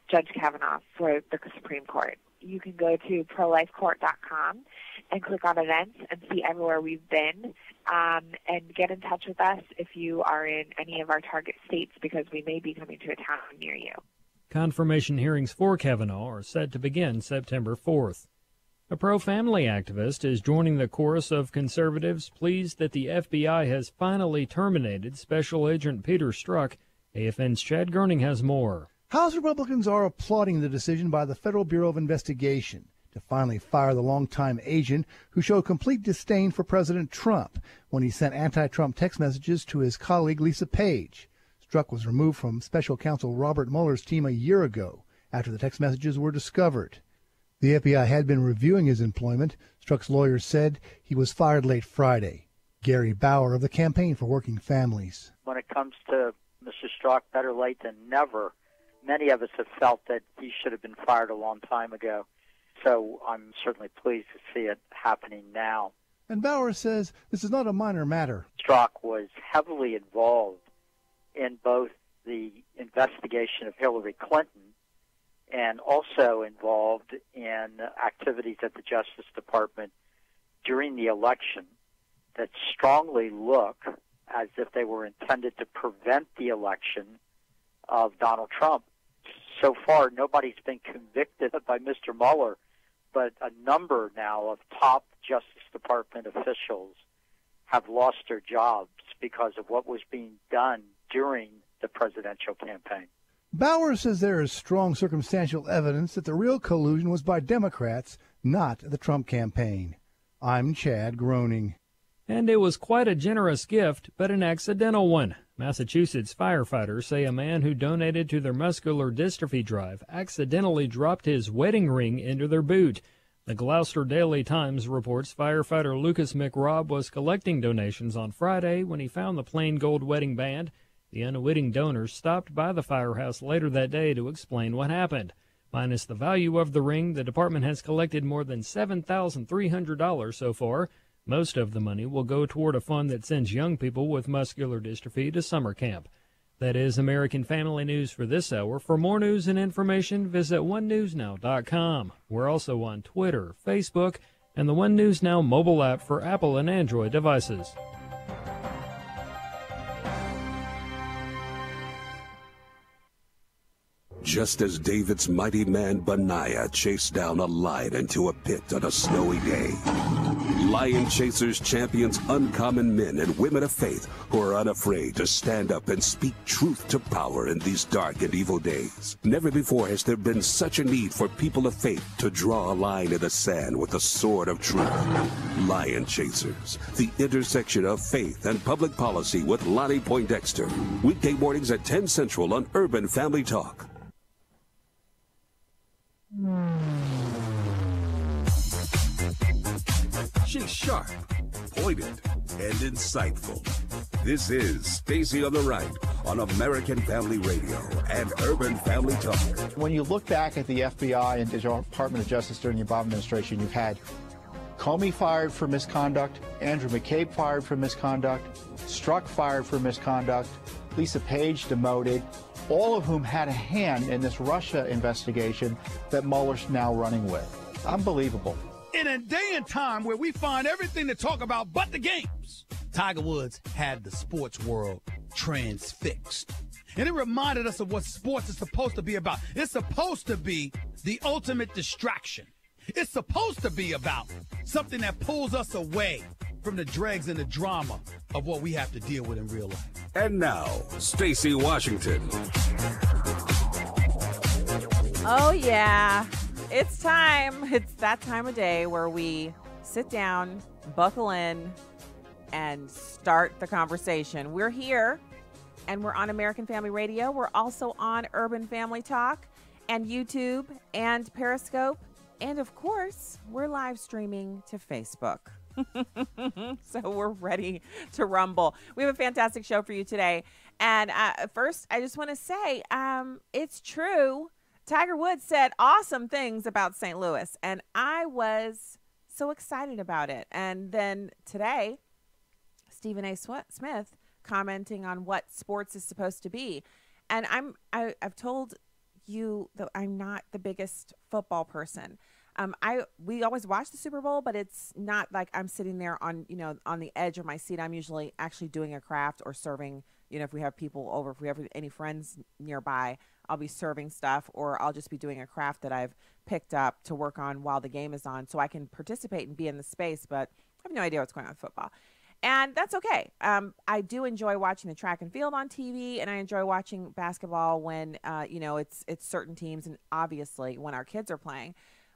Judge Kavanaugh for the Supreme Court. You can go to prolifecourt.com and click on events and see everywhere we've been, and get in touch with us if you are in any of our target states, because we may be coming to a town near you. Confirmation hearings for Kavanaugh are set to begin September 4th. A pro-family activist is joining the chorus of conservatives pleased that the FBI has finally terminated Special Agent Peter Strzok. AFN's Chad Gerning has more. House Republicans are applauding the decision by the Federal Bureau of Investigation to finally fire the longtime agent who showed complete disdain for President Trump when he sent anti-Trump text messages to his colleague Lisa Page. Strzok was removed from special counsel Robert Mueller's team a year ago after the text messages were discovered. The FBI had been reviewing his employment. Strzok's lawyers said he was fired late Friday. Gary Bauer of the Campaign for Working Families. When it comes to Mr. Strzok, better late than never. Many of us have felt that he should have been fired a long time ago. So I'm certainly pleased to see it happening now. And Bauer says this is not a minor matter. Strzok was heavily involved in both the investigation of Hillary Clinton and also involved in activities at the Justice Department during the election that strongly look as if they were intended to prevent the election of Donald Trump. So far, nobody's been convicted by Mr. Mueller, but a number now of top Justice Department officials have lost their jobs because of what was being done during the presidential campaign. Bauer says there is strong circumstantial evidence that the real collusion was by Democrats, not the Trump campaign. I'm Chad Groening. And it was quite a generous gift, but an accidental one. Massachusetts firefighters say a man who donated to their muscular dystrophy drive accidentally dropped his wedding ring into their boot. The Gloucester Daily Times reports firefighter Lucas McRobb was collecting donations on Friday when he found the plain gold wedding band. The unwitting donors stopped by the firehouse later that day to explain what happened. Minus the value of the ring, the department has collected more than $7,300 so far. Most of the money will go toward a fund that sends young people with muscular dystrophy to summer camp. That is American Family News for this hour. For more news and information, visit onenewsnow.com. We're also on Twitter, Facebook, and the One News Now mobile app for Apple and Android devices. Just as David's mighty man Benaiah chased down a lion into a pit on a snowy day, Lion Chasers champions uncommon men and women of faith who are unafraid to stand up and speak truth to power in these dark and evil days. Never before has there been such a need for people of faith to draw a line in the sand with the sword of truth. Lion Chasers, the intersection of faith and public policy with Lonnie Poindexter. Weekday mornings at 10 Central on Urban Family Talk. She's sharp, pointed, and insightful. This is Stacy on the Right on American Family Radio and Urban Family Talk. When you look back at the FBI and the Department of Justice during the Obama administration, you've had Comey fired for misconduct, Andrew McCabe fired for misconduct, Strzok fired for misconduct, Lisa Page demoted, all of whom had a hand in this Russia investigation that Mueller's now running with. Unbelievable. In a day and time where we find everything to talk about but the games, Tiger Woods had the sports world transfixed. And it reminded us of what sports is supposed to be about. It's supposed to be the ultimate distraction. It's supposed to be about something that pulls us away from the dregs and the drama of what we have to deal with in real life. And now, Stacy Washington. Oh, yeah. It's time. It's that time of day where we sit down, buckle in, and start the conversation. We're here, and we're on American Family Radio. We're also on Urban Family Talk and YouTube and Periscope. And, of course, we're live streaming to Facebook. So we're ready to rumble. We have a fantastic show for you today. And first, I just want to say it's true. Tiger Woods said awesome things about St. Louis, and I was so excited about it. And then today, Stephen A. Smith commenting on what sports is supposed to be. And I've told I'm not the biggest football person. We always watch the Super Bowl, but it's not like I'm sitting there on the edge of my seat. I'm usually actually doing a craft or serving. If we have people over, if we have any friends nearby, I'll be serving stuff, or I'll just be doing a craft that I've picked up to work on while the game is on, so I can participate and be in the space, but I have no idea what's going on with football. And that's okay. I do enjoy watching the track and field on TV, and I enjoy watching basketball when, it's certain teams, and obviously when our kids are playing.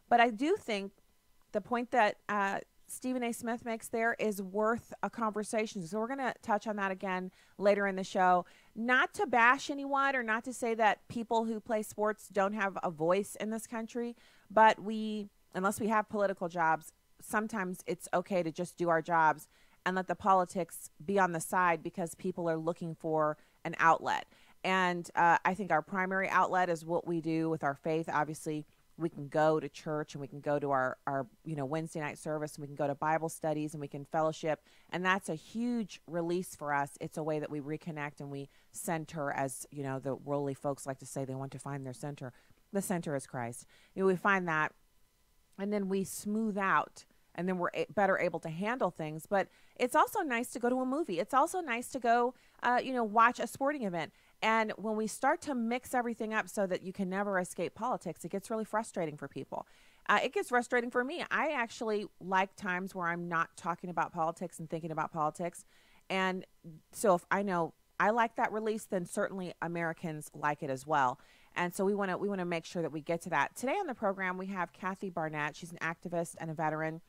But I do think the point that Stephen A. Smith makes there is worth a conversation. So we're going to touch on that again later in the show. Not to bash anyone or not to say that people who play sports don't have a voice in this country, but unless we have political jobs, sometimes it's okay to just do our jobs and let the politics be on the side because people are looking for an outlet. And I think our primary outlet is what we do with our faith. Obviously, we can go to church and we can go to our Wednesday night service, and we can go to Bible studies and we can fellowship. And that's a huge release for us. It's a way that we reconnect and we center, as the worldly folks like to say, they want to find their center. The center is Christ. We find that, and then we smooth out, and then we're better able to handle things. But it's also nice to go to a movie. It's also nice to go, watch a sporting event. And when we start to mix everything up so that you can never escape politics, it gets really frustrating for people. It gets frustrating for me. I actually like times where I'm not talking about politics and thinking about politics. And so if I know I like that release, then certainly Americans like it as well. And so we want to make sure that we get to that. Today on the program, we have Kathy Barnette. She's an activist and a veteran.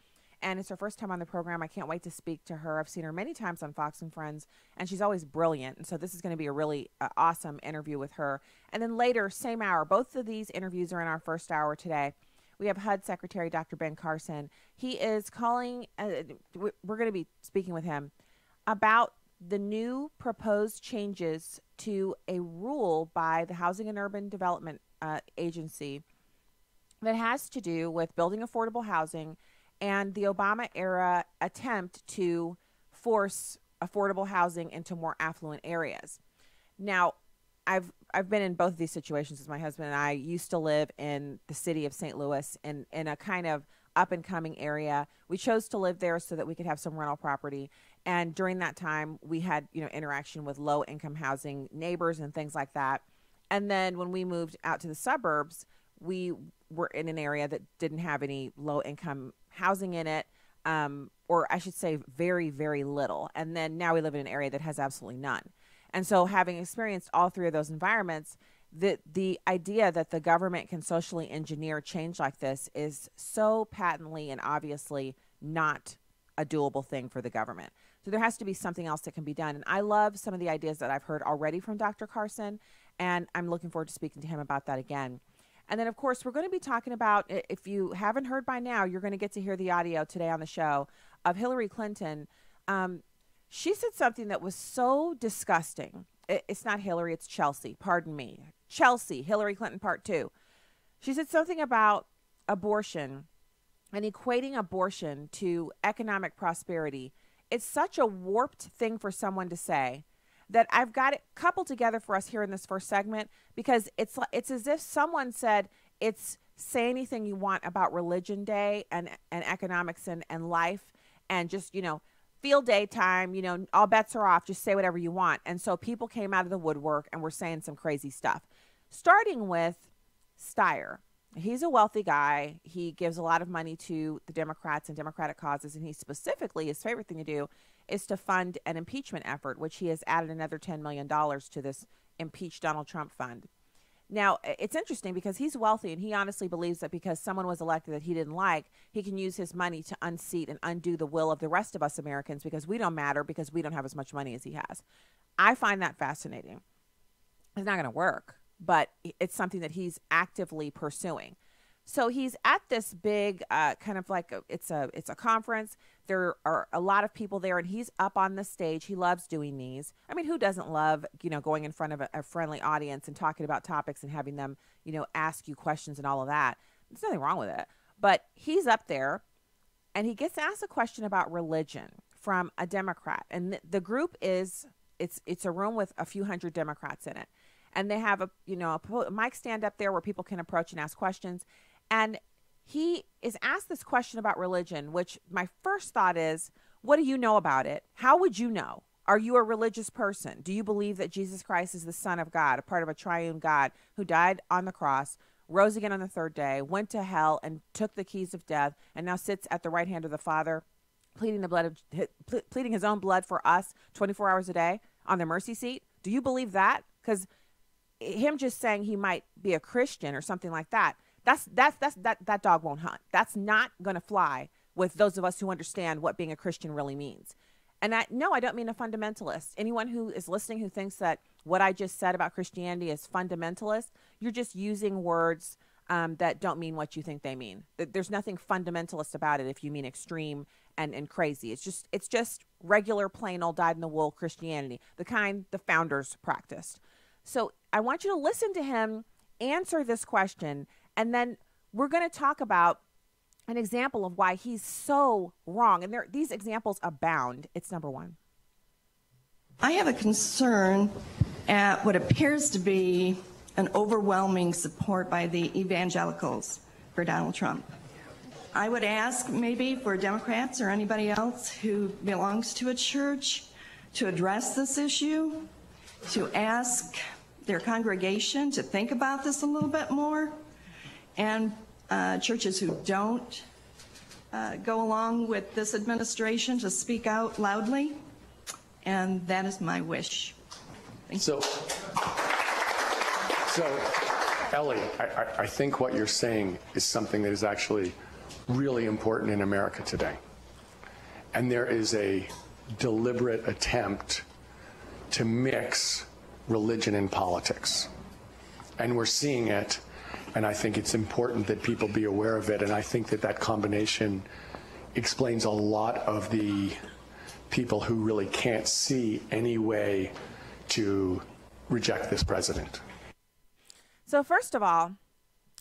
And it's her first time on the program. I can't wait to speak to her. I've seen her many times on Fox and Friends, and she's always brilliant. And so this is going to be a really awesome interview with her. And then later, same hour, both of these interviews are in our first hour today. We have HUD Secretary Dr. Ben Carson. He is calling, we're going to be speaking with him about the new proposed changes to a rule by the Housing and Urban Development Agency that has to do with building affordable housing and the Obama-era attempt to force affordable housing into more affluent areas. Now, I've been in both of these situations, as my husband and I used to live in the city of St. Louis in a kind of up-and-coming area. We chose to live there so that we could have some rental property. And during that time, we had interaction with low-income housing neighbors and things like that. And then when we moved out to the suburbs, we were in an area that didn't have any low-income housing in it, or I should say very, very little. And then now we live in an area that has absolutely none. And so having experienced all three of those environments, the idea that the government can socially engineer change like this is so patently and obviously not a doable thing for the government. So there has to be something else that can be done. And I love some of the ideas that I've heard already from Dr. Carson, and I'm looking forward to speaking to him about that again. And then, of course, we're going to be talking about, if you haven't heard by now, you're going to get to hear the audio today on the show of Hillary Clinton. She said something that was so disgusting. It's not Hillary, it's Chelsea. Pardon me. Chelsea, Hillary Clinton Part 2. She said something about abortion and equating abortion to economic prosperity. It's such a warped thing for someone to say that I've got it coupled together for us here in this first segment, because it's as if someone said, it's say anything you want about Religion Day and economics and life, and just, field day time, all bets are off, just say whatever you want. And so people came out of the woodwork and were saying some crazy stuff, starting with Steyer. He's a wealthy guy. He gives a lot of money to the Democrats and Democratic causes, and he specifically, his favorite thing to do is to fund an impeachment effort, which he has added another $10 million to this Impeach Donald Trump fund. Now, it's interesting because he's wealthy, and he honestly believes that because someone was elected that he didn't like, he can use his money to unseat and undo the will of the rest of us Americans, because we don't matter because we don't have as much money as he has. I find that fascinating. It's not going to work, but it's something that he's actively pursuing. So he's at this big kind of like it's a conference. There are a lot of people there, and he's up on the stage. He loves doing these. I mean, who doesn't love, going in front of a friendly audience and talking about topics and having them, ask you questions and all of that? There's nothing wrong with it. But he's up there, and he gets asked a question about religion from a Democrat. And the group is, it's a room with a few hundred Democrats in it. and they have a mic stand up there where people can approach and ask questions. And he is asked this question about religion, which my first thought is, what do you know about it? How would you know? Are you a religious person? Do you believe that Jesus Christ is the Son of God, a part of a triune God who died on the cross, rose again on the third day, went to hell and took the keys of death, and now sits at the right hand of the Father, pleading his own blood for us 24 hours a day on the mercy seat? Do you believe that? Because him just saying he might be a Christian or something like that, that dog won't hunt. That's not going to fly with those of us who understand what being a Christian really means. And I don't mean a fundamentalist. Anyone who is listening who thinks that what I just said about Christianity is fundamentalist, you're just using words that don't mean what you think they mean. There's nothing fundamentalist about it if you mean extreme and crazy. It's just regular, plain old dyed-in-the-wool Christianity, the kind the founders practiced. So I want you to listen to him answer this question, and then we're going to talk about an example of why he's so wrong. And these examples abound. It's number one. I have a concern at what appears to be an overwhelming support by the evangelicals for Donald Trump. I would ask maybe for Democrats or anybody else who belongs to a church to address this issue, to ask their congregation to think about this a little bit more, and churches who don't go along with this administration to speak out loudly. And that is my wish. Thank you. So, Ellie, I think what you're saying is something that is actually really important in America today. And there is a deliberate attempt to mix religion and politics. And we're seeing it, and I think it's important that people be aware of it. And I think that combination explains a lot of the people who really can't see any way to reject this president. So first of all,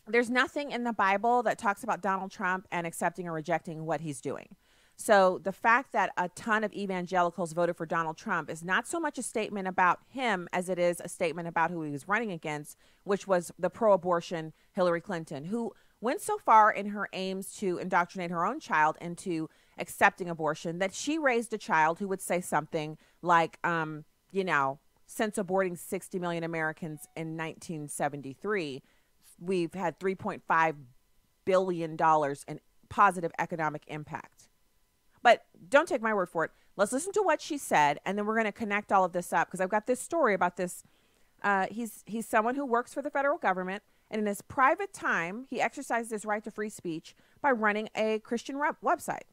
there's nothing in the Bible that talks about Donald Trump and accepting or rejecting what he's doing. So the fact that a ton of evangelicals voted for Donald Trump is not so much a statement about him as it is a statement about who he was running against, which was the pro-abortion Hillary Clinton, who went so far in her aims to indoctrinate her own child into accepting abortion that she raised a child who would say something like, since aborting 60 million Americans in 1973, we've had $3.5 billion in positive economic impact. But don't take my word for it. Let's listen to what she said, and then we're going to connect all of this up, because I've got this story about this. He's someone who works for the federal government, and in his private time, he exercised his right to free speech by running a Christian website.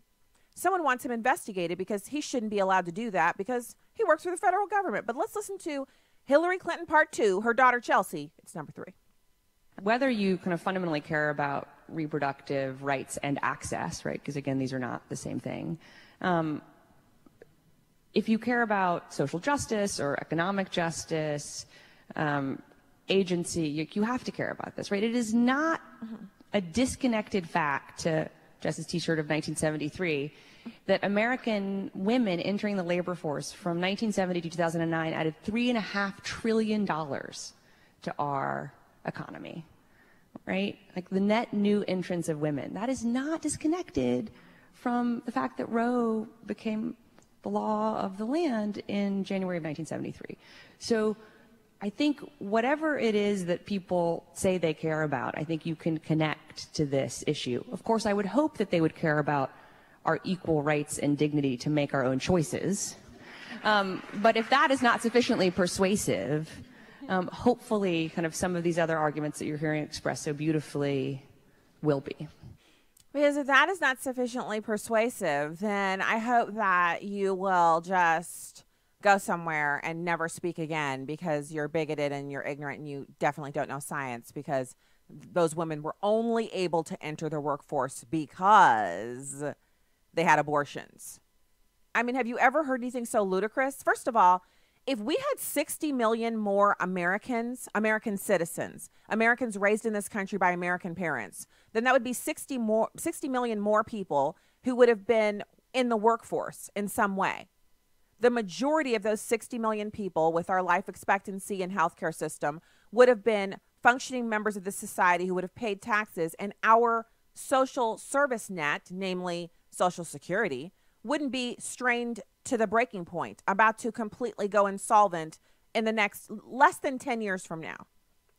Someone wants him investigated because he shouldn't be allowed to do that because he works for the federal government. But let's listen to Hillary Clinton Part 2, her daughter Chelsea. It's number 3. Whether you kind of fundamentally care about reproductive rights and access, right, because again, these are not the same thing. If you care about social justice or economic justice, agency, you have to care about this, right? It is not a disconnected fact, to Justice T-shirt of 1973, that American women entering the labor force from 1970 to 2009 added $3.5 trillion to our economy, right? Like the net new entrance of women. That is not disconnected from the fact that Roe became the law of the land in January of 1973. So I think whatever it is that people say they care about, I think you can connect to this issue. Of course, I would hope that they would care about our equal rights and dignity to make our own choices. But if that is not sufficiently persuasive, hopefully kind of some of these other arguments that you're hearing expressed so beautifully will be. Because if that is not sufficiently persuasive, then I hope that you will just go somewhere and never speak again because you're bigoted and you're ignorant and you definitely don't know science, because those women were only able to enter the workforce because they had abortions. I mean, have you ever heard anything so ludicrous? First of all, if we had 60 million more American citizens, Americans raised in this country by American parents, then that would be 60 million more people who would have been in the workforce in some way. the majority of those 60 million people with our life expectancy and healthcare system would have been functioning members of the society who would have paid taxes, and our social service net, namely Social Security, wouldn't be strained to the breaking point, about to completely go insolvent in the next less than 10 years from now.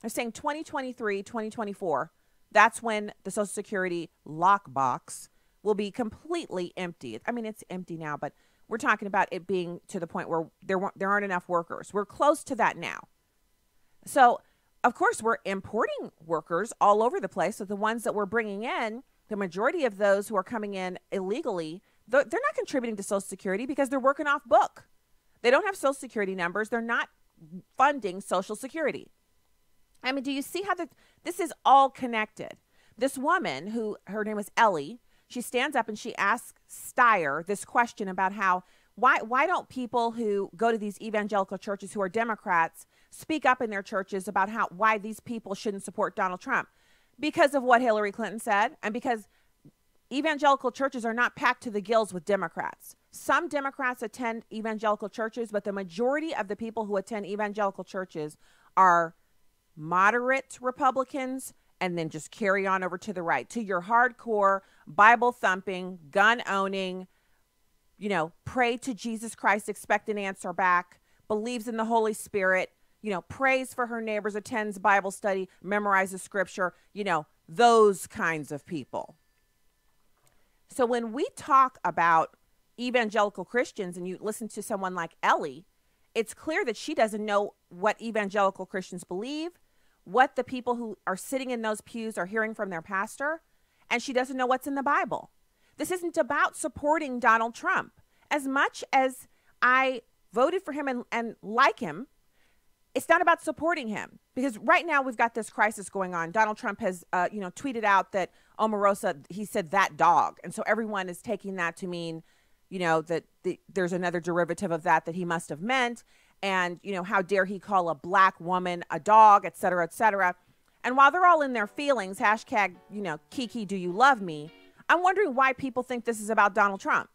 They're saying 2023, 2024, that's when the Social Security lockbox will be completely empty. I mean, it's empty now, but we're talking about it being to the point where there aren't enough workers. We're close to that now. So, of course, we're importing workers all over the place. So the ones that we're bringing in, the majority of those who are coming in illegally, they're not contributing to Social Security because they're working off book. They don't have Social Security numbers. They're not funding Social Security. I mean, do you see how this is all connected? This woman, who her name was Ellie, she stands up and she asks Steyer this question about why don't people who go to these evangelical churches who are Democrats speak up in their churches about why these people shouldn't support Donald Trump? Because of what Hillary Clinton said, and because evangelical churches are not packed to the gills with Democrats. Some Democrats attend evangelical churches, but the majority of the people who attend evangelical churches are moderate Republicans, and then just carry on over to the right, to your hardcore, Bible-thumping, gun-owning, pray to Jesus Christ, expect an answer back, believes in the Holy Spirit, prays for her neighbors, attends Bible study, memorizes scripture, those kinds of people. So when we talk about evangelical Christians and you listen to someone like Ellie, it's clear that she doesn't know what evangelical Christians believe, what the people who are sitting in those pews are hearing from their pastor, and she doesn't know what's in the Bible. This isn't about supporting Donald Trump. As much as I voted for him and like him, it's not about supporting him, because right now we've got this crisis going on. Donald Trump has, tweeted out that Omarosa, he said that dog. And so everyone is taking that to mean, that there's another derivative of that he must have meant. And, how dare he call a black woman a dog, et cetera, et cetera. And while they're all in their feelings, hashtag, Kiki, do you love me? I'm wondering why people think this is about Donald Trump.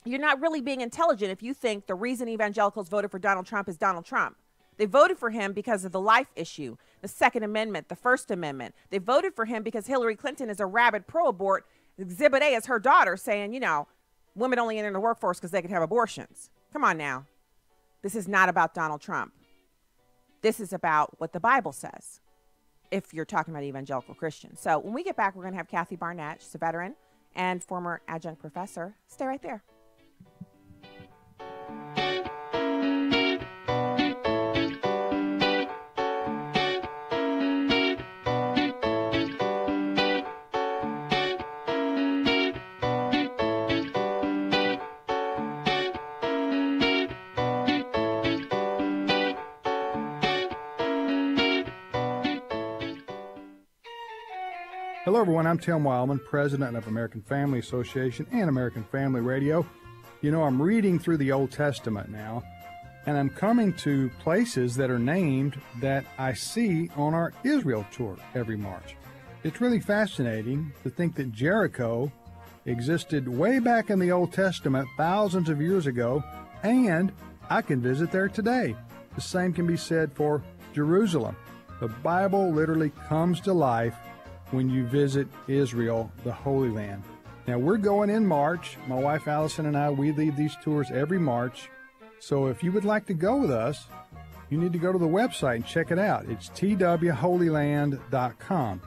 You're not really being intelligent if you think the reason evangelicals voted for Donald Trump is Donald Trump. They voted for him because of the life issue, the Second Amendment, the First Amendment. They voted for him because Hillary Clinton is a rabid pro-abort. Exhibit A is her daughter saying, women only enter the workforce because they can have abortions. Come on now. This is not about Donald Trump. This is about what the Bible says, if you're talking about evangelical Christians. So when we get back, we're going to have Kathy Barnette. She's a veteran and former adjunct professor. Stay right there. Hello, everyone. I'm Tim Wildman, president of American Family Association and American Family Radio. I'm reading through the Old Testament now, and I'm coming to places that are named that I see on our Israel tour every March. It's really fascinating to think that Jericho existed way back in the Old Testament thousands of years ago, and I can visit there today. The same can be said for Jerusalem. The Bible literally comes to life when you visit Israel, the Holy Land. Now, we're going in March. My wife Allison and I, we lead these tours every March. So if you would like to go with us, you need to go to the website and check it out. It's twholyland.com,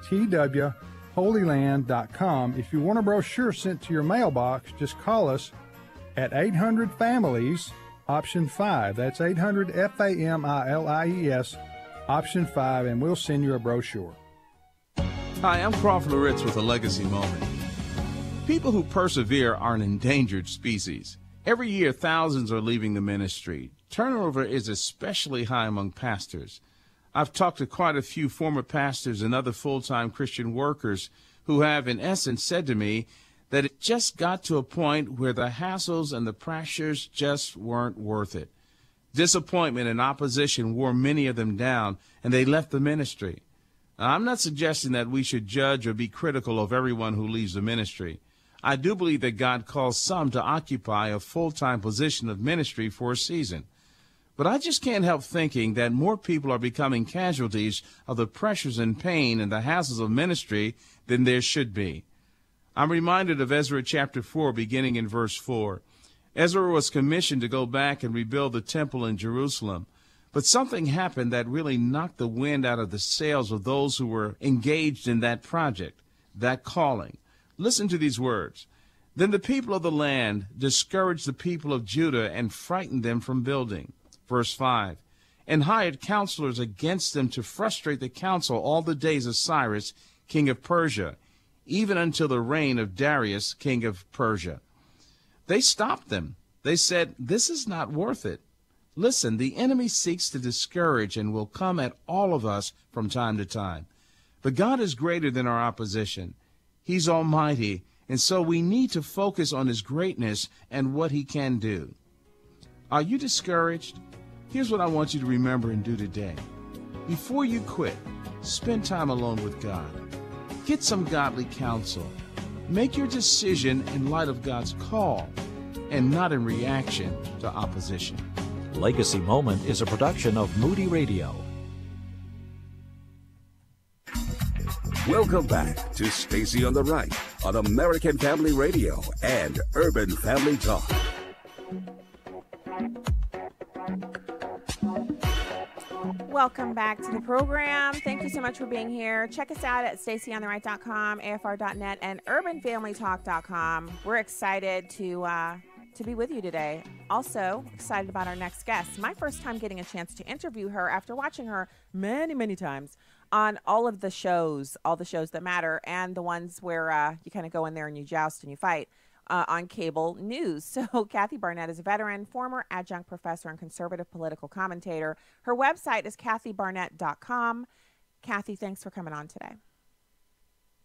twholyland.com. If you want a brochure sent to your mailbox, just call us at 800-FAMILIES, option 5. That's 800-FAMILIES, option 5, and we'll send you a brochure. Hi, I'm Crawford Loritz with a legacy moment. People who persevere are an endangered species. Every year, thousands are leaving the ministry. Turnover is especially high among pastors. I've talked to quite a few former pastors and other full-time Christian workers who have, in essence, said to me that it just got to a point where the hassles and the pressures just weren't worth it. Disappointment and opposition wore many of them down, and they left the ministry. Now, I'm not suggesting that we should judge or be critical of everyone who leaves the ministry. I do believe that God calls some to occupy a full-time position of ministry for a season. But I just can't help thinking that more people are becoming casualties of the pressures and pain and the hassles of ministry than there should be. I'm reminded of Ezra chapter 4, beginning in verse 4. Ezra was commissioned to go back and rebuild the temple in Jerusalem. But something happened that really knocked the wind out of the sails of those who were engaged in that project, that calling. Listen to these words. Then the people of the land discouraged the people of Judah and frightened them from building. Verse 5. And hired counselors against them to frustrate the counsel all the days of Cyrus, king of Persia, even until the reign of Darius, king of Persia. They stopped them. They said, this is not worth it. Listen, the enemy seeks to discourage and will come at all of us from time to time. But God is greater than our opposition. He's almighty, and so we need to focus on his greatness and what he can do. Are you discouraged? Here's what I want you to remember and do today. Before you quit, spend time alone with God. Get some godly counsel. Make your decision in light of God's call and not in reaction to opposition. Legacy Moment is a production of Moody Radio. Welcome back to Stacy on the Right on American Family Radio and Urban Family Talk. Welcome back to the program. Thank you so much for being here. Check us out at stacyontheright.com, afr.net, and urbanfamilytalk.com. We're excited to be with you today. Also excited about our next guest. My first time getting a chance to interview her after watching her many, many times on all the shows that matter, and the ones where you kind of go in there and you joust and you fight on cable news. So Kathy Barnette is a veteran, former adjunct professor and conservative political commentator. Her website is kathybarnette.com. Kathy, thanks for coming on today.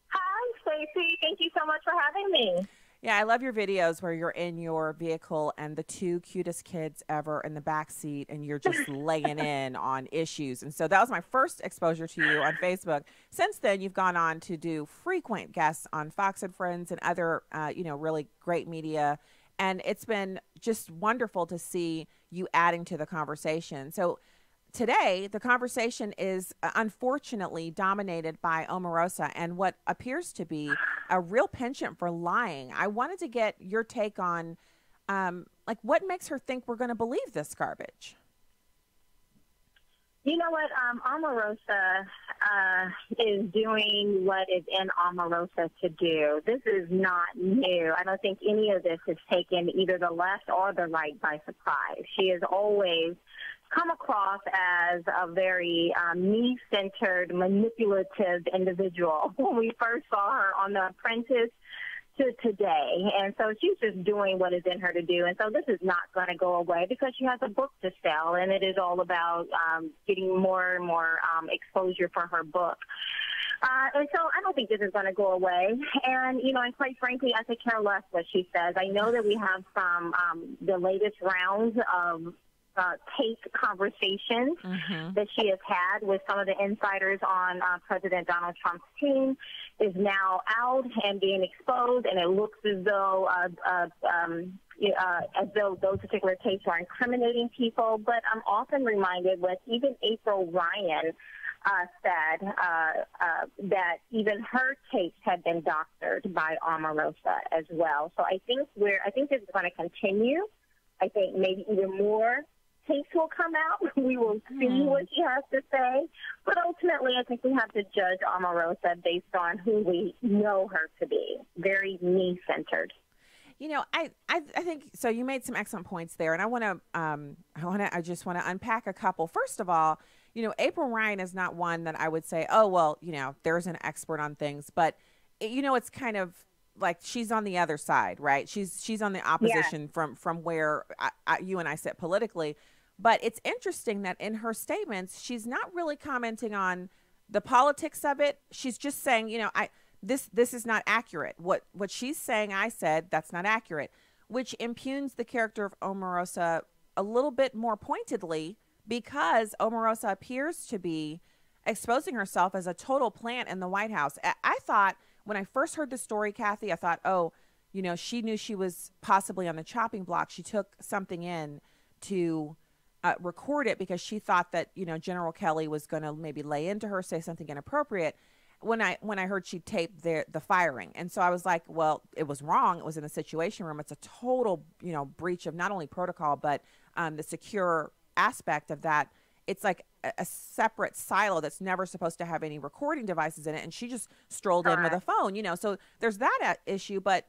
Hi, Stacy. Thank you so much for having me. Yeah, I love your videos where you're in your vehicle and the two cutest kids ever in the back seat and you're just laying in on issues. And so that was my first exposure to you on Facebook. Since then, you've gone on to do frequent guests on Fox and Friends and other, really great media. And it's been just wonderful to see you adding to the conversation. So today, the conversation is unfortunately dominated by Omarosa and what appears to be a real penchant for lying. I wanted to get your take on, what makes her think we're going to believe this garbage? You know what? Omarosa is doing what is in Omarosa to do. This is not new. I don't think any of this has taken either the left or the right by surprise. She has always come across as a very me-centered, manipulative individual when we first saw her on The Apprentice to today. And so she's just doing what is in her to do. And so this is not going to go away because she has a book to sell, and it is all about getting more and more exposure for her book. And so I don't think this is going to go away. And, and quite frankly, I could care less what she says. I know that we have some the latest rounds of tape conversations that she has had with some of the insiders on President Donald Trump's team is now out and being exposed, and it looks as though those particular tapes are incriminating people. But I'm often reminded what even April Ryan said that even her tapes had been doctored by Omarosa as well. So I think this is going to continue. I think maybe even more tapes will come out. We will see what she has to say. But ultimately, I think we have to judge Omarosa based on who we know her to be. Very me-centered. I think so. You made some excellent points there, and I just want to unpack a couple. First of all, April Ryan is not one that I would say, oh well, there's an expert on things, but it's kind of like she's on the other side, right? She's on the opposition from where you and I sit politically. But it's interesting that in her statements, she's not really commenting on the politics of it. She's just saying, this is not accurate. What she's saying, I said, that's not accurate, which impugns the character of Omarosa a little bit more pointedly because Omarosa appears to be exposing herself as a total plant in the White House. I thought when I first heard the story, Kathy, I thought, oh, you know, she knew she was possibly on the chopping block. She took something in to record it because she thought that, you know, General Kelly was going to maybe lay into her, say something inappropriate. When I heard she taped the firing. And so I was like, well, it was wrong. It was in the Situation Room. It's a total, you know, breach of not only protocol, but the secure aspect of that. It's like a separate silo that's never supposed to have any recording devices in it. And she just strolled in with a phone, you know, so there's that issue. But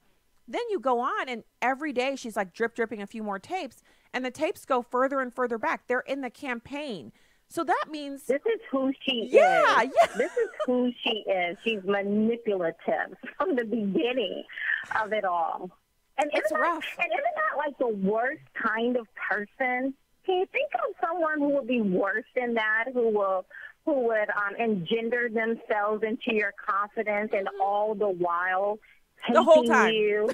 then you go on, and every day she's like dripping a few more tapes, and the tapes go further and further back. They're in the campaign. So that means this is who she is. Yeah. This is who she is. She's manipulative from the beginning of it all. And it's rough. And isn't that like the worst kind of person? Can you think of someone who would be worse than that? Who would engender themselves into your confidence, and all the while the whole time you,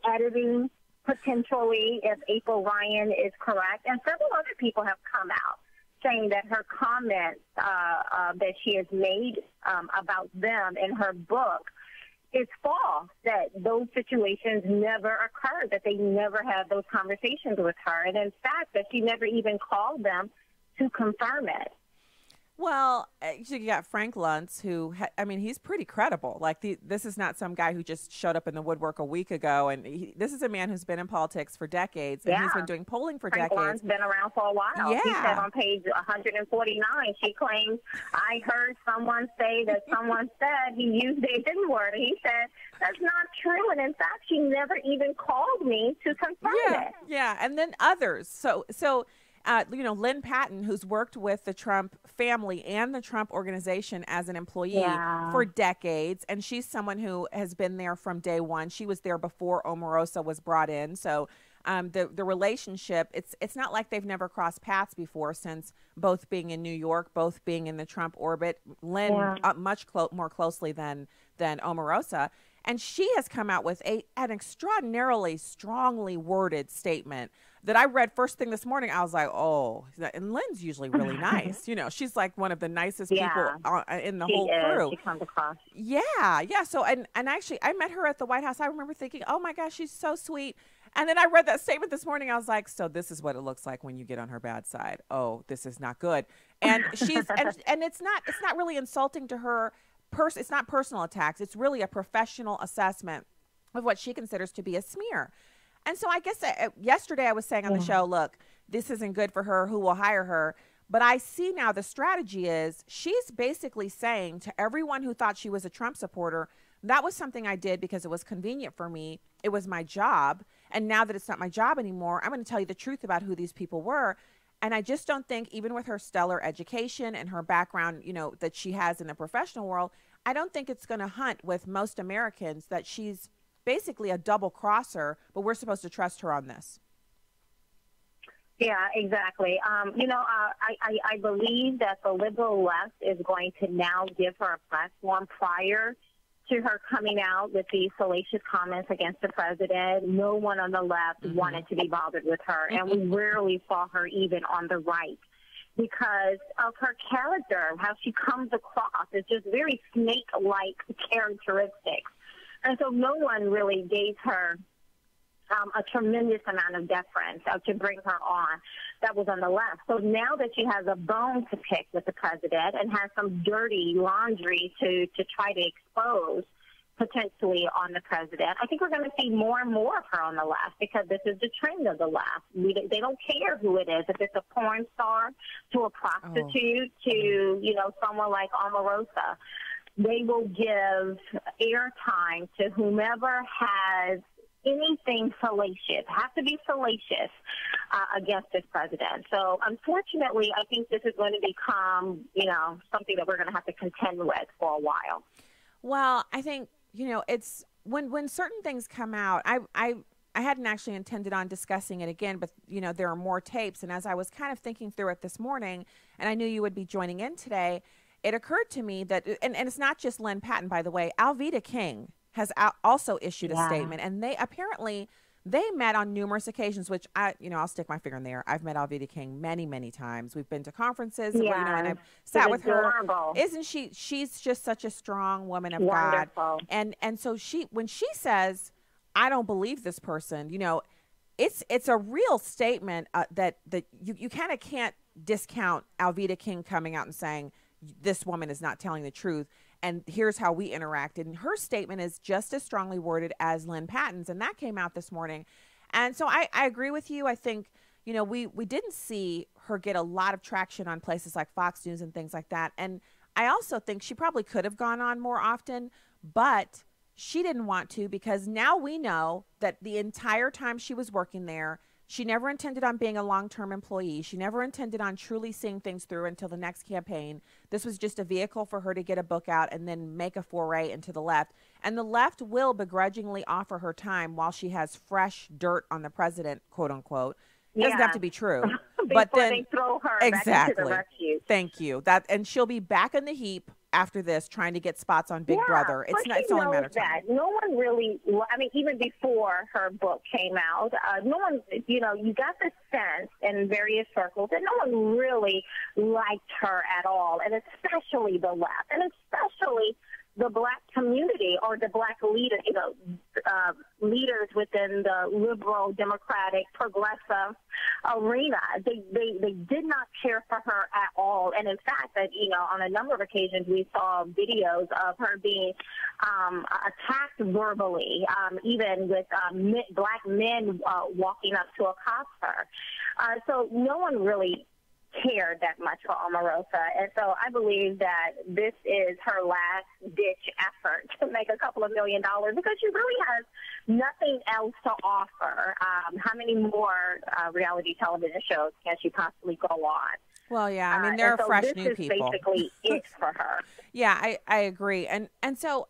editing potentially if April Ryan is correct, and several other people have come out saying that her comments that she has made about them in her book is false, that those situations never occurred, that they never had those conversations with her, and in fact that she never even called them to confirm it. Well, you got Frank Luntz, who, I mean, he's pretty credible. Like, this is not some guy who just showed up in the woodwork a week ago. And this is a man who's been in politics for decades, and he's been doing polling for decades. Frank Luntz been around for a while. Yeah. He said on page 149, she claims, I heard someone say that someone said he used the N word. He said, that's not true. And in fact, she never even called me to confirm it. Yeah, and then others. So you know, Lynn Patton, who's worked with the Trump family and the Trump organization as an employee for decades, and she's someone who has been there from day one. She was there before Omarosa was brought in. So the relationship, it's not like they've never crossed paths before, since both being in New York, both being in the Trump orbit, Lynn much more closely than Omarosa. And she has come out with an extraordinarily strongly worded statement that I read first thing this morning. I was like, oh, and Lynn's usually really nice. You know, she's like one of the nicest people in the whole crew. She comes across. Yeah. So, and actually, I met her at the White House. I remember thinking, oh my gosh, she's so sweet. And then I read that statement this morning. I was like, so this is what it looks like when you get on her bad side. Oh, this is not good. And she's, and it's not really insulting to her. It's not personal attacks. It's really a professional assessment of what she considers to be a smear. And so I guess yesterday I was saying on the show, look, this isn't good for her. Who will hire her? But I see now the strategy is she's basically saying to everyone who thought she was a Trump supporter, that was something I did because it was convenient for me. It was my job. And now that it's not my job anymore, I'm going to tell you the truth about who these people were. And I just don't think, even with her stellar education and her background, you know, that she has in the professional world, I don't think it's going to hunt with most Americans that she's basically a double crosser, but we're supposed to trust her on this. Yeah, exactly. You know, I believe that the liberal left is going to now give her a platform. Prior to her coming out with these salacious comments against the president, no one on the left wanted to be bothered with her, and we rarely saw her even on the right, because of her character, how she comes across. It's just very snake-like characteristics. And so no one really gave her a tremendous amount of deference to bring her on that was on the left. So now that she has a bone to pick with the president and has some dirty laundry to try to expose potentially on the president, I think we're going to see more and more of her on the left, because this is the trend of the left. They don't care who it is. If it's a porn star to a prostitute to, you know, someone like Omarosa, they will give airtime to whomever has anything salacious, has to be salacious against this president. So unfortunately, I think this is going to become, you know, something that we're going to have to contend with for a while. Well, I think, you know, it's when certain things come out, I hadn't actually intended on discussing it again, but, you know, there are more tapes. And as I was kind of thinking through it this morning, and I knew you would be joining in today, it occurred to me that, and it's not just Lynn Patton, by the way, Alveda King has also issued a statement, and they met on numerous occasions, which I'll stick my finger in the air. I've met Alveda King many, many times. We've been to conferences, where, you know, and I've sat with her. Isn't she? She's just such a strong woman of God. And so when she says, I don't believe this person. It's a real statement that you kind of can't discount Alveda King coming out and saying this woman is not telling the truth, and here's how we interacted. And her statement is just as strongly worded as Lynn Patton's, and that came out this morning. And so I agree with you. I think, we didn't see her get a lot of traction on places like Fox News and things like that. And I also think she probably could have gone on more often, but she didn't want to, because now we know that the entire time she was working there, she never intended on being a long-term employee. She never intended on truly seeing things through until the next campaign. This was just a vehicle for her to get a book out and then make a foray into the left. And the left will begrudgingly offer her time while she has fresh dirt on the president, quote unquote. It doesn't have to be true. But then they throw her exactly. back into the refuse. Thank you. And she'll be back in the heap after this, trying to get spots on Big Brother. It's only a matter of time. No one really, even before her book came out, no one, you got the sense in various circles that no one really liked her at all, and especially the left, and especially the black community or the black leader, leaders within the liberal, democratic, progressive arena. They did not care for her at all. And in fact, that on a number of occasions we saw videos of her being attacked verbally, even with black men walking up to accost her. So no one really cared that much for Omarosa, and so I believe that this is her last-ditch effort to make a couple of $1 million, because she really has nothing else to offer. How many more reality television shows can she possibly go on? Well, yeah, I mean, there are fresh new people. This is basically it for her. Yeah, I agree, and so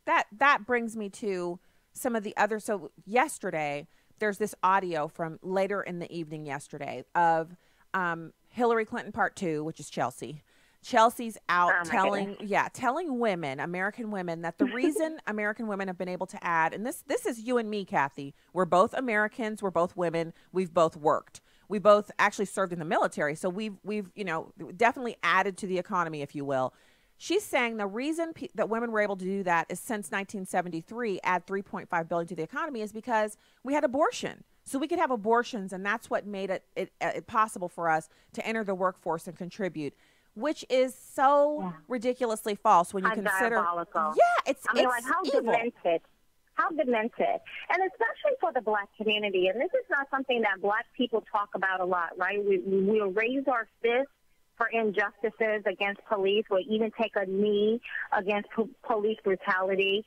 that brings me to some of the other. So yesterday, there's this audio from later in the evening yesterday of Hillary Clinton Part 2, which is Chelsea. Chelsea's out telling women, American women, that the reason American women have been able to add, and this is you and me, Kathy. We're both Americans. We're both women. We've both worked. We both actually served in the military. So we've definitely added to the economy, if you will. She's saying the reason that women were able to do that is since 1973, add $3.5 billion to the economy, is because we had abortion. So we could have abortions, and that's what made it possible for us to enter the workforce and contribute, which is so ridiculously false when you consider. Diabolical. Yeah, it's how evil. demented. How demented. And especially for the black community. And this is not something that black people talk about a lot, right? We'll raise our fists for injustices against police. We'll even take a knee against police brutality.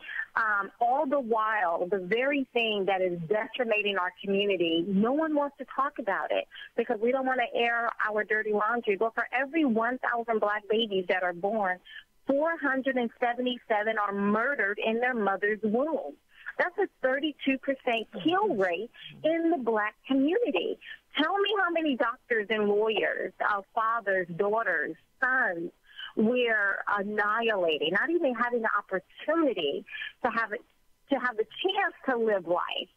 All the while, the very thing that is decimating our community, no one wants to talk about it because we don't want to air our dirty laundry. But for every 1,000 black babies that are born, 477 are murdered in their mother's womb. That's a 32% kill rate in the black community. Tell me how many doctors and lawyers, fathers, daughters, sons, we're annihilating, not even having the opportunity to have the chance to live life.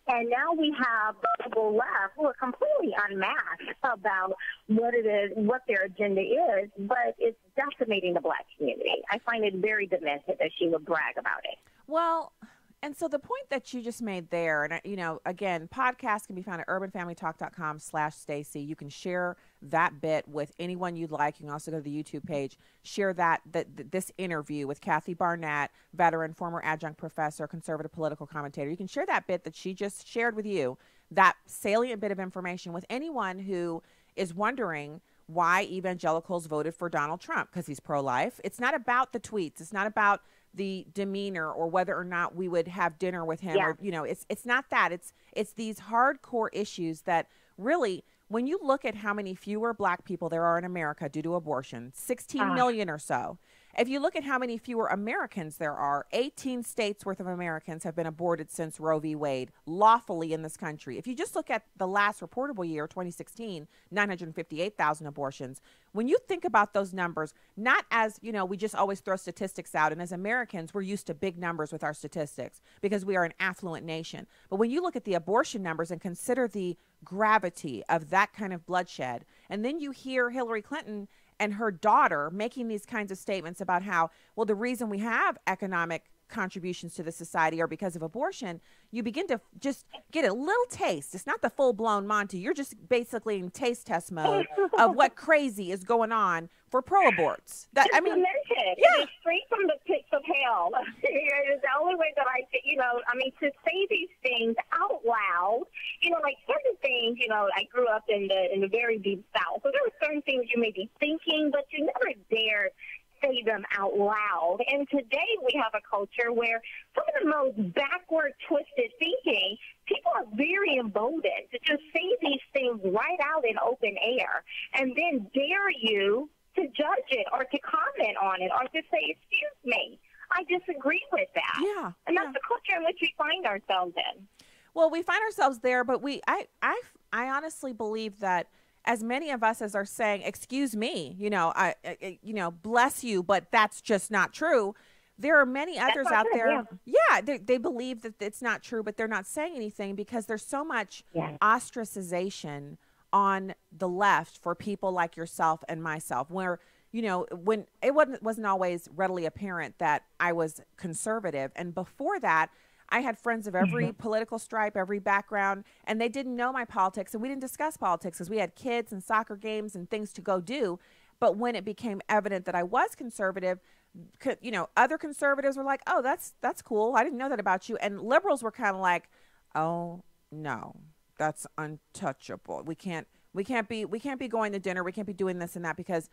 And now we have the liberal left who are completely unmasked about what it is, what their agenda is, but it's decimating the black community. I find it very demented that she would brag about it. Well, and so the point that you just made there, and again, podcasts can be found at urbanfamilytalk.com/Stacy. You can share that bit with anyone you'd like. You can also go to the YouTube page, share this interview with Kathy Barnette, veteran, former adjunct professor, conservative political commentator. You can share that bit that she just shared with you, that salient bit of information, with anyone who is wondering why evangelicals voted for Donald Trump, because he's pro-life. It's not about the tweets. It's not about the demeanor or whether or not we would have dinner with him. Or, it's not that. It's these hardcore issues that really, when you look at how many fewer black people there are in America due to abortion, 16 million or so. If you look at how many fewer Americans there are, 18 states worth of Americans have been aborted since Roe v. Wade, lawfully in this country. If you just look at the last reportable year, 2016, 958,000 abortions. When you think about those numbers, not as, we just always throw statistics out, and as Americans, we're used to big numbers with our statistics because we are an affluent nation. But when you look at the abortion numbers and consider the gravity of that kind of bloodshed, and then you hear Hillary Clinton and her daughter making these kinds of statements about how, well, the reason we have economic contributions to the society or because of abortion, you begin to just get a little taste. It's not the full-blown Monty. You're just basically in taste test mode of what crazy is going on for pro-aborts. Yeah. It's straight from the pits of hell. It's the only way that to say these things out loud, like certain things, I grew up in the very deep South. So there were certain things you may be thinking, but you never dared say them out loud. And today we have a culture where some of the most backward, twisted thinking, people are very emboldened to just say these things right out in open air and then dare you to judge it or to comment on it or to say, excuse me, I disagree with that. Yeah. And that's the culture in which we find ourselves in. Well, we find ourselves there, but I honestly believe that as many of us as are saying, excuse me, bless you, but that's just not true. There are many others out there. Yeah, they believe that it's not true, but they're not saying anything because there's so much ostracization on the left for people like yourself and myself, where, when it wasn't always readily apparent that I was conservative. And before that, I had friends of every political stripe, every background, and they didn't know my politics, and we didn't discuss politics because we had kids and soccer games and things to go do. But when it became evident that I was conservative, other conservatives were like, "Oh, that's cool. I didn't know that about you." And liberals were kind of like, "Oh no, that's untouchable. We can't be going to dinner. We can't be doing this and that because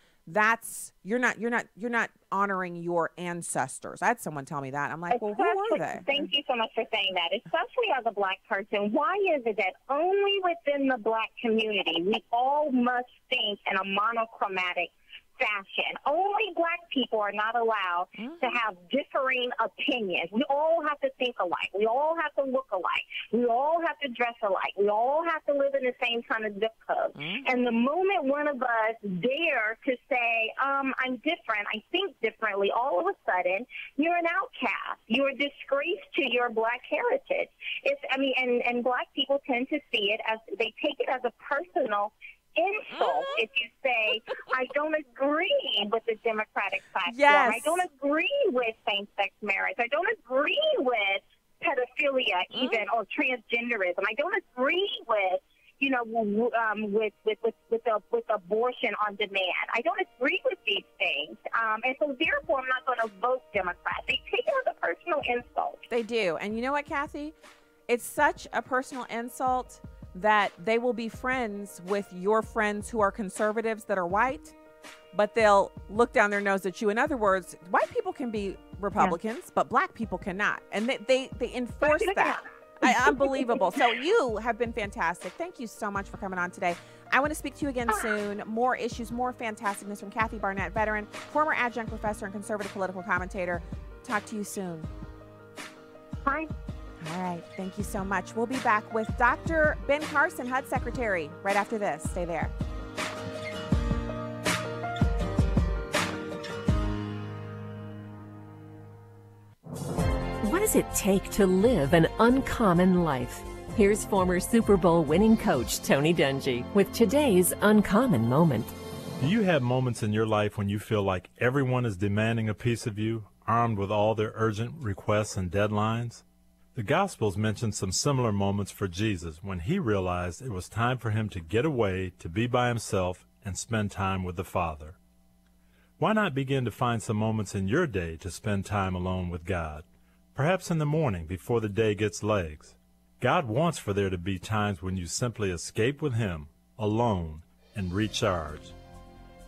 you're not honoring your ancestors." I had someone tell me that. I'm like, well, who were they? Thank you so much for saying that. Especially as a black person, why is it that only within the black community we all must think in a monochromatic fashion? Only black people are not allowed to have differing opinions. We all have to think alike. We all have to look alike. We all have to dress alike. We all have to live in the same kind of zip code. And the moment one of us dare to say, I'm different, I think differently, all of a sudden, you're an outcast. You're a disgrace to your black heritage. And black people tend to see it as, they take it as a personal insult if you say, I don't agree with the Democratic platform. Yes. I don't agree with same-sex marriage. I don't agree with pedophilia even or transgenderism. I don't agree with with abortion on demand. I don't agree with these things. And so therefore I'm not going to vote Democrat. They take it as a personal insult. They do. And you know what, Kathy? It's such a personal insult that they will be friends with your friends who are conservatives that are white, but they'll look down their nose at you. In other words, white people can be Republicans, but black people cannot. And they enforce that. Unbelievable. So you have been fantastic. Thank you so much for coming on today. I want to speak to you again soon. More issues, more fantasticness from Kathy Barnette, veteran, former adjunct professor and conservative political commentator. Talk to you soon. Bye. All right. Thank you so much. We'll be back with Dr. Ben Carson, HUD Secretary, right after this. Stay there. What does it take to live an uncommon life? Here's former Super Bowl winning coach Tony Dungy with today's uncommon moment. Do you have moments in your life when you feel like everyone is demanding a piece of you, armed with all their urgent requests and deadlines? The Gospels mention some similar moments for Jesus when he realized it was time for him to get away, to be by himself, and spend time with the Father. Why not begin to find some moments in your day to spend time alone with God? Perhaps in the morning before the day gets legs. God wants for there to be times when you simply escape with him, alone, and recharge.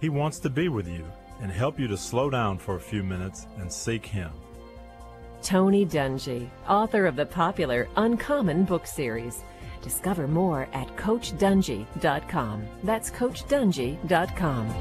He wants to be with you and help you to slow down for a few minutes and seek him. Tony Dungy, author of the popular Uncommon book series. Discover more at CoachDungy.com. That's CoachDungy.com.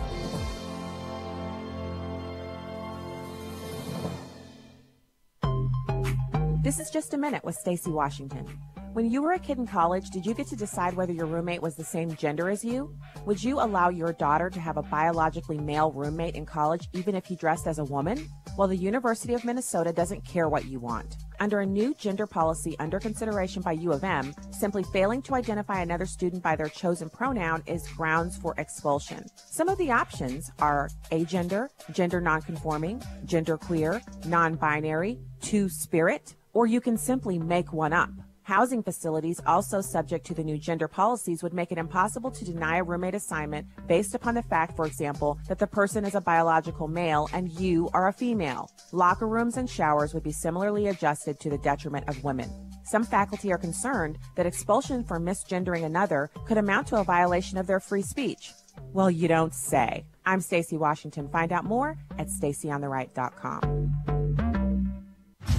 This is Just a Minute with Stacey Washington. When you were a kid in college, did you get to decide whether your roommate was the same gender as you? Would you allow your daughter to have a biologically male roommate in college even if he dressed as a woman? Well, the University of Minnesota doesn't care what you want. Under a new gender policy under consideration by U of M, simply failing to identify another student by their chosen pronoun is grounds for expulsion. Some of the options are agender, gender nonconforming, genderqueer, non-binary, two-spirit, or you can simply make one up. Housing facilities also subject to the new gender policies would make it impossible to deny a roommate assignment based upon the fact, for example, that the person is a biological male and you are a female. Locker rooms and showers would be similarly adjusted to the detriment of women. Some faculty are concerned that expulsion for misgendering another could amount to a violation of their free speech. Well, you don't say. I'm Stacey Washington. Find out more at StaceyOnTheRight.com.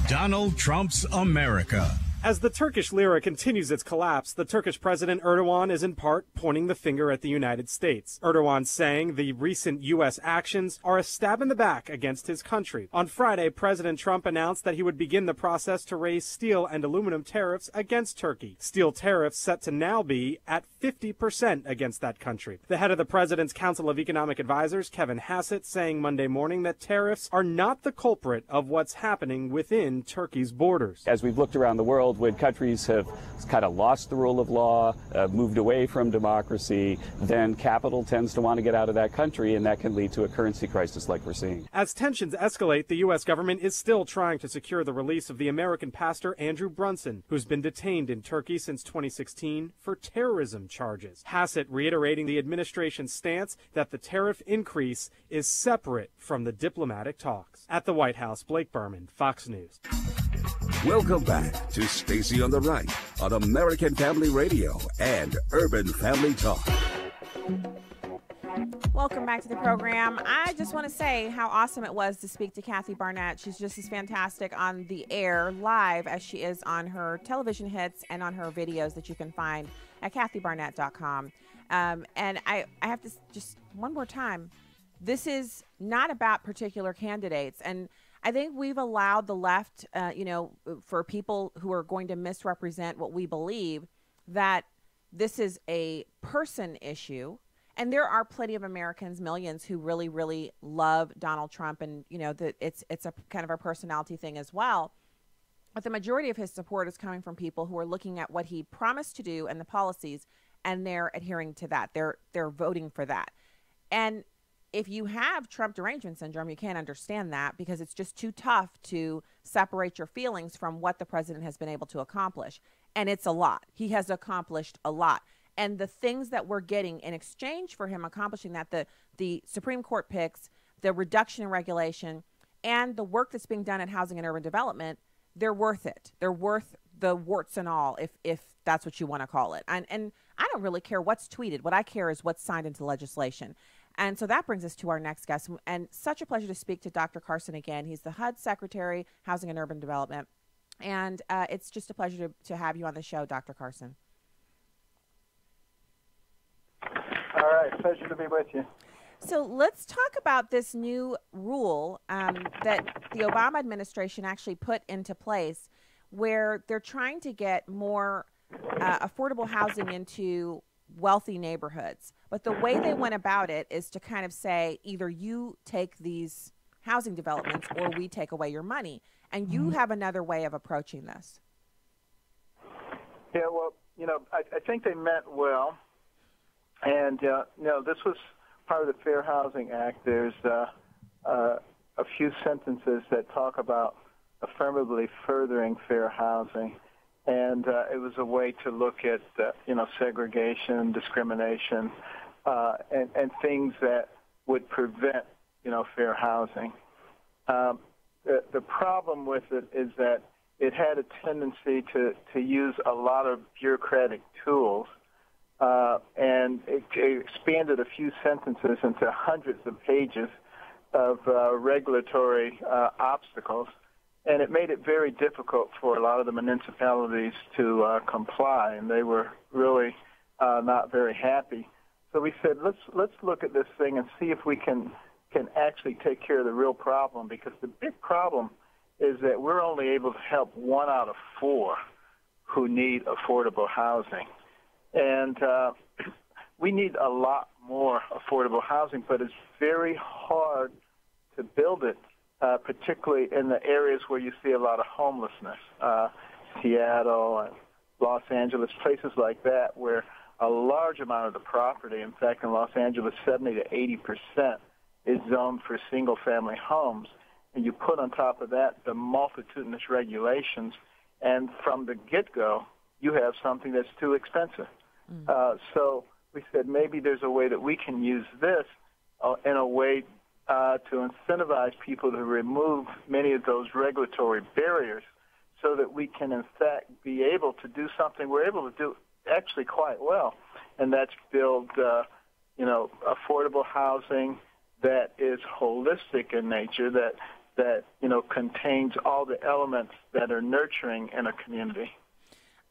Donald Trump's America. As the Turkish lira continues its collapse, the Turkish President Erdogan is in part pointing the finger at the United States. Erdogan saying the recent U.S. actions are a stab in the back against his country. On Friday, President Trump announced that he would begin the process to raise steel and aluminum tariffs against Turkey. Steel tariffs set to now be at 50% against that country. The head of the President's Council of Economic Advisors, Kevin Hassett, saying Monday morning that tariffs are not the culprit of what's happening within Turkey's borders. As we've looked around the world, when countries have kind of lost the rule of law, moved away from democracy, then capital tends to want to get out of that country, and that can lead to a currency crisis like we're seeing. As tensions escalate, the U.S. government is still trying to secure the release of the American pastor Andrew Brunson, who's been detained in Turkey since 2016 for terrorism charges. Hassett reiterating the administration's stance that the tariff increase is separate from the diplomatic talks. At the White House, Blake Berman, Fox News. Welcome back to Stacey on the Right on American Family Radio and Urban Family Talk. Welcome back to the program. I just want to say how awesome it was to speak to Kathy Barnette. She's just as fantastic on the air live as she is on her television hits and on her videos that you can find at kathybarnette.com. And I have to just one more time, this is not about particular candidates. And I think we've allowed the left, for people who are going to misrepresent what we believe, that this is a person issue. And there are plenty of Americans, millions, who really, really love Donald Trump. And, that it's a kind of a personality thing as well. But the majority of his support is coming from people who are looking at what he promised to do and the policies, and they're adhering to that. They're voting for that. And if you have Trump derangement syndrome, you can't understand that because it's just too tough to separate your feelings from what the president has been able to accomplish. And it's a lot. He has accomplished a lot. And the things that we're getting in exchange for him accomplishing that, the Supreme Court picks, the reduction in regulation, and the work that's being done at Housing and Urban Development, they're worth it. They're worth the warts and all, if that's what you want to call it. And I don't really care what's tweeted. What I care is what's signed into legislation. And so that brings us to our next guest. And such a pleasure to speak to Dr. Carson again. He's the HUD Secretary, Housing and Urban Development. And it's just a pleasure to have you on the show, Dr. Carson. All right. Pleasure to be with you. So let's talk about this new rule that the Obama administration actually put into place where they're trying to get more affordable housing into wealthy neighborhoods. But the way they went about it is to kind of say either you take these housing developments or we take away your money. And you have another way of approaching this. Yeah, well, I think they meant well. And, this was part of the Fair Housing Act. There's a few sentences that talk about affirmatively furthering fair housing. And it was a way to look at, segregation, discrimination, and things that would prevent, fair housing. The problem with it is that it had a tendency to use a lot of bureaucratic tools, and it expanded a few sentences into hundreds of pages of regulatory obstacles. And it made it very difficult for a lot of the municipalities to comply, and they were really not very happy. So we said, let's look at this thing and see if we can actually take care of the real problem, because the big problem is that we're only able to help 1 out of 4 who need affordable housing. And we need a lot more affordable housing, but it's very hard to build it, particularly in the areas where you see a lot of homelessness, Seattle and Los Angeles, places like that, where a large amount of the property, in fact, in Los Angeles, 70 to 80% is zoned for single-family homes. and you put on top of that the multitudinous regulations, and from the get-go, you have something that's too expensive. So we said maybe there's a way that we can use this in a way to incentivize people to remove many of those regulatory barriers so that we can, in fact, be able to do something we're able to do actually quite well, and that's build, affordable housing that is holistic in nature, that contains all the elements that are nurturing in a community.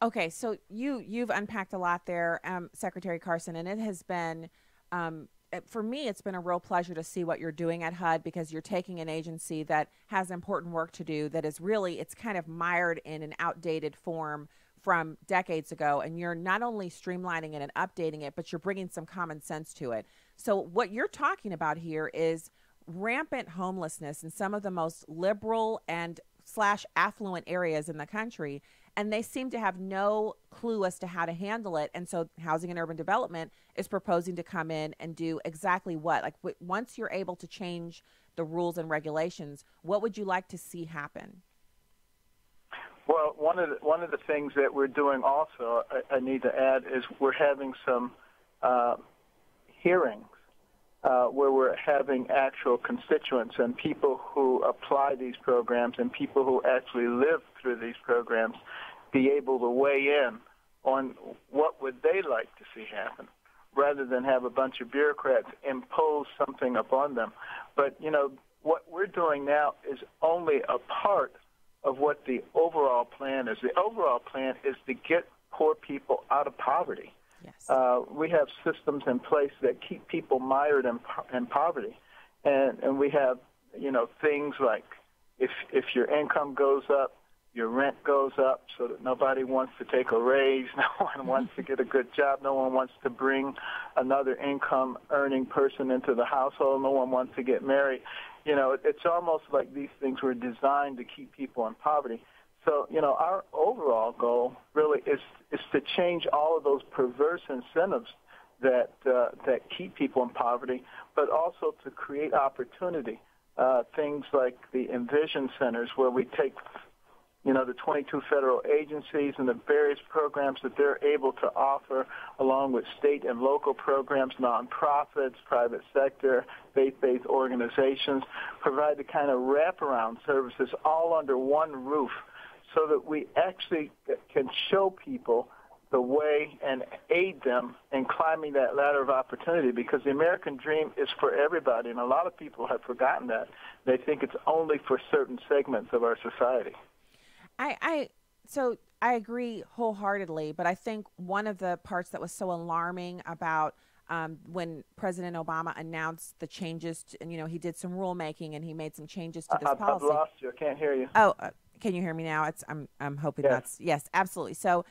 Okay, so you've unpacked a lot there, Secretary Carson, and it has been, for me, it's been a real pleasure to see what you're doing at HUD, because you're taking an agency that has important work to do that is really, it's kind of mired in an outdated form from decades ago, and you're not only streamlining it and updating it, but you're bringing some common sense to it. So what you're talking about here is rampant homelessness in some of the most liberal and / affluent areas in the country, and they seem to have no clue as to how to handle it. And so Housing and Urban Development is proposing to come in and do exactly what? Like, once you're able to change the rules and regulations, what would you like to see happen? Well, one of the things that we're doing also, I need to add, is we're having some hearings where we're having actual constituents and people who apply these programs and people who actually live through these programs be able to weigh in on what would they like to see happen, rather than have a bunch of bureaucrats impose something upon them. But, what we're doing now is only a part of what the overall plan is. The overall plan is to get poor people out of poverty. Yes. We have systems in place that keep people mired in poverty. And we have, things like if your income goes up, your rent goes up, so that nobody wants to take a raise, no one wants to get a good job, no one wants to bring another income-earning person into the household, no one wants to get married. It's almost like these things were designed to keep people in poverty. So, our overall goal really is to change all of those perverse incentives that keep people in poverty, but also to create opportunity. Things like the Envision Centers, where we take, the 22 federal agencies and the various programs that they're able to offer, along with state and local programs, nonprofits, private sector, faith-based organizations, provide the kind of wraparound services all under one roof, so that we actually can show people the way and aid them in climbing that ladder of opportunity, because the American dream is for everybody, and a lot of people have forgotten that. They think it's only for certain segments of our society. So I agree wholeheartedly, but I think one of the parts that was so alarming about when President Obama announced the changes, and he did some rulemaking and he made some changes to this policy. I've lost you. I can't hear you. Oh, can you hear me now? I'm hoping that's yes, absolutely. So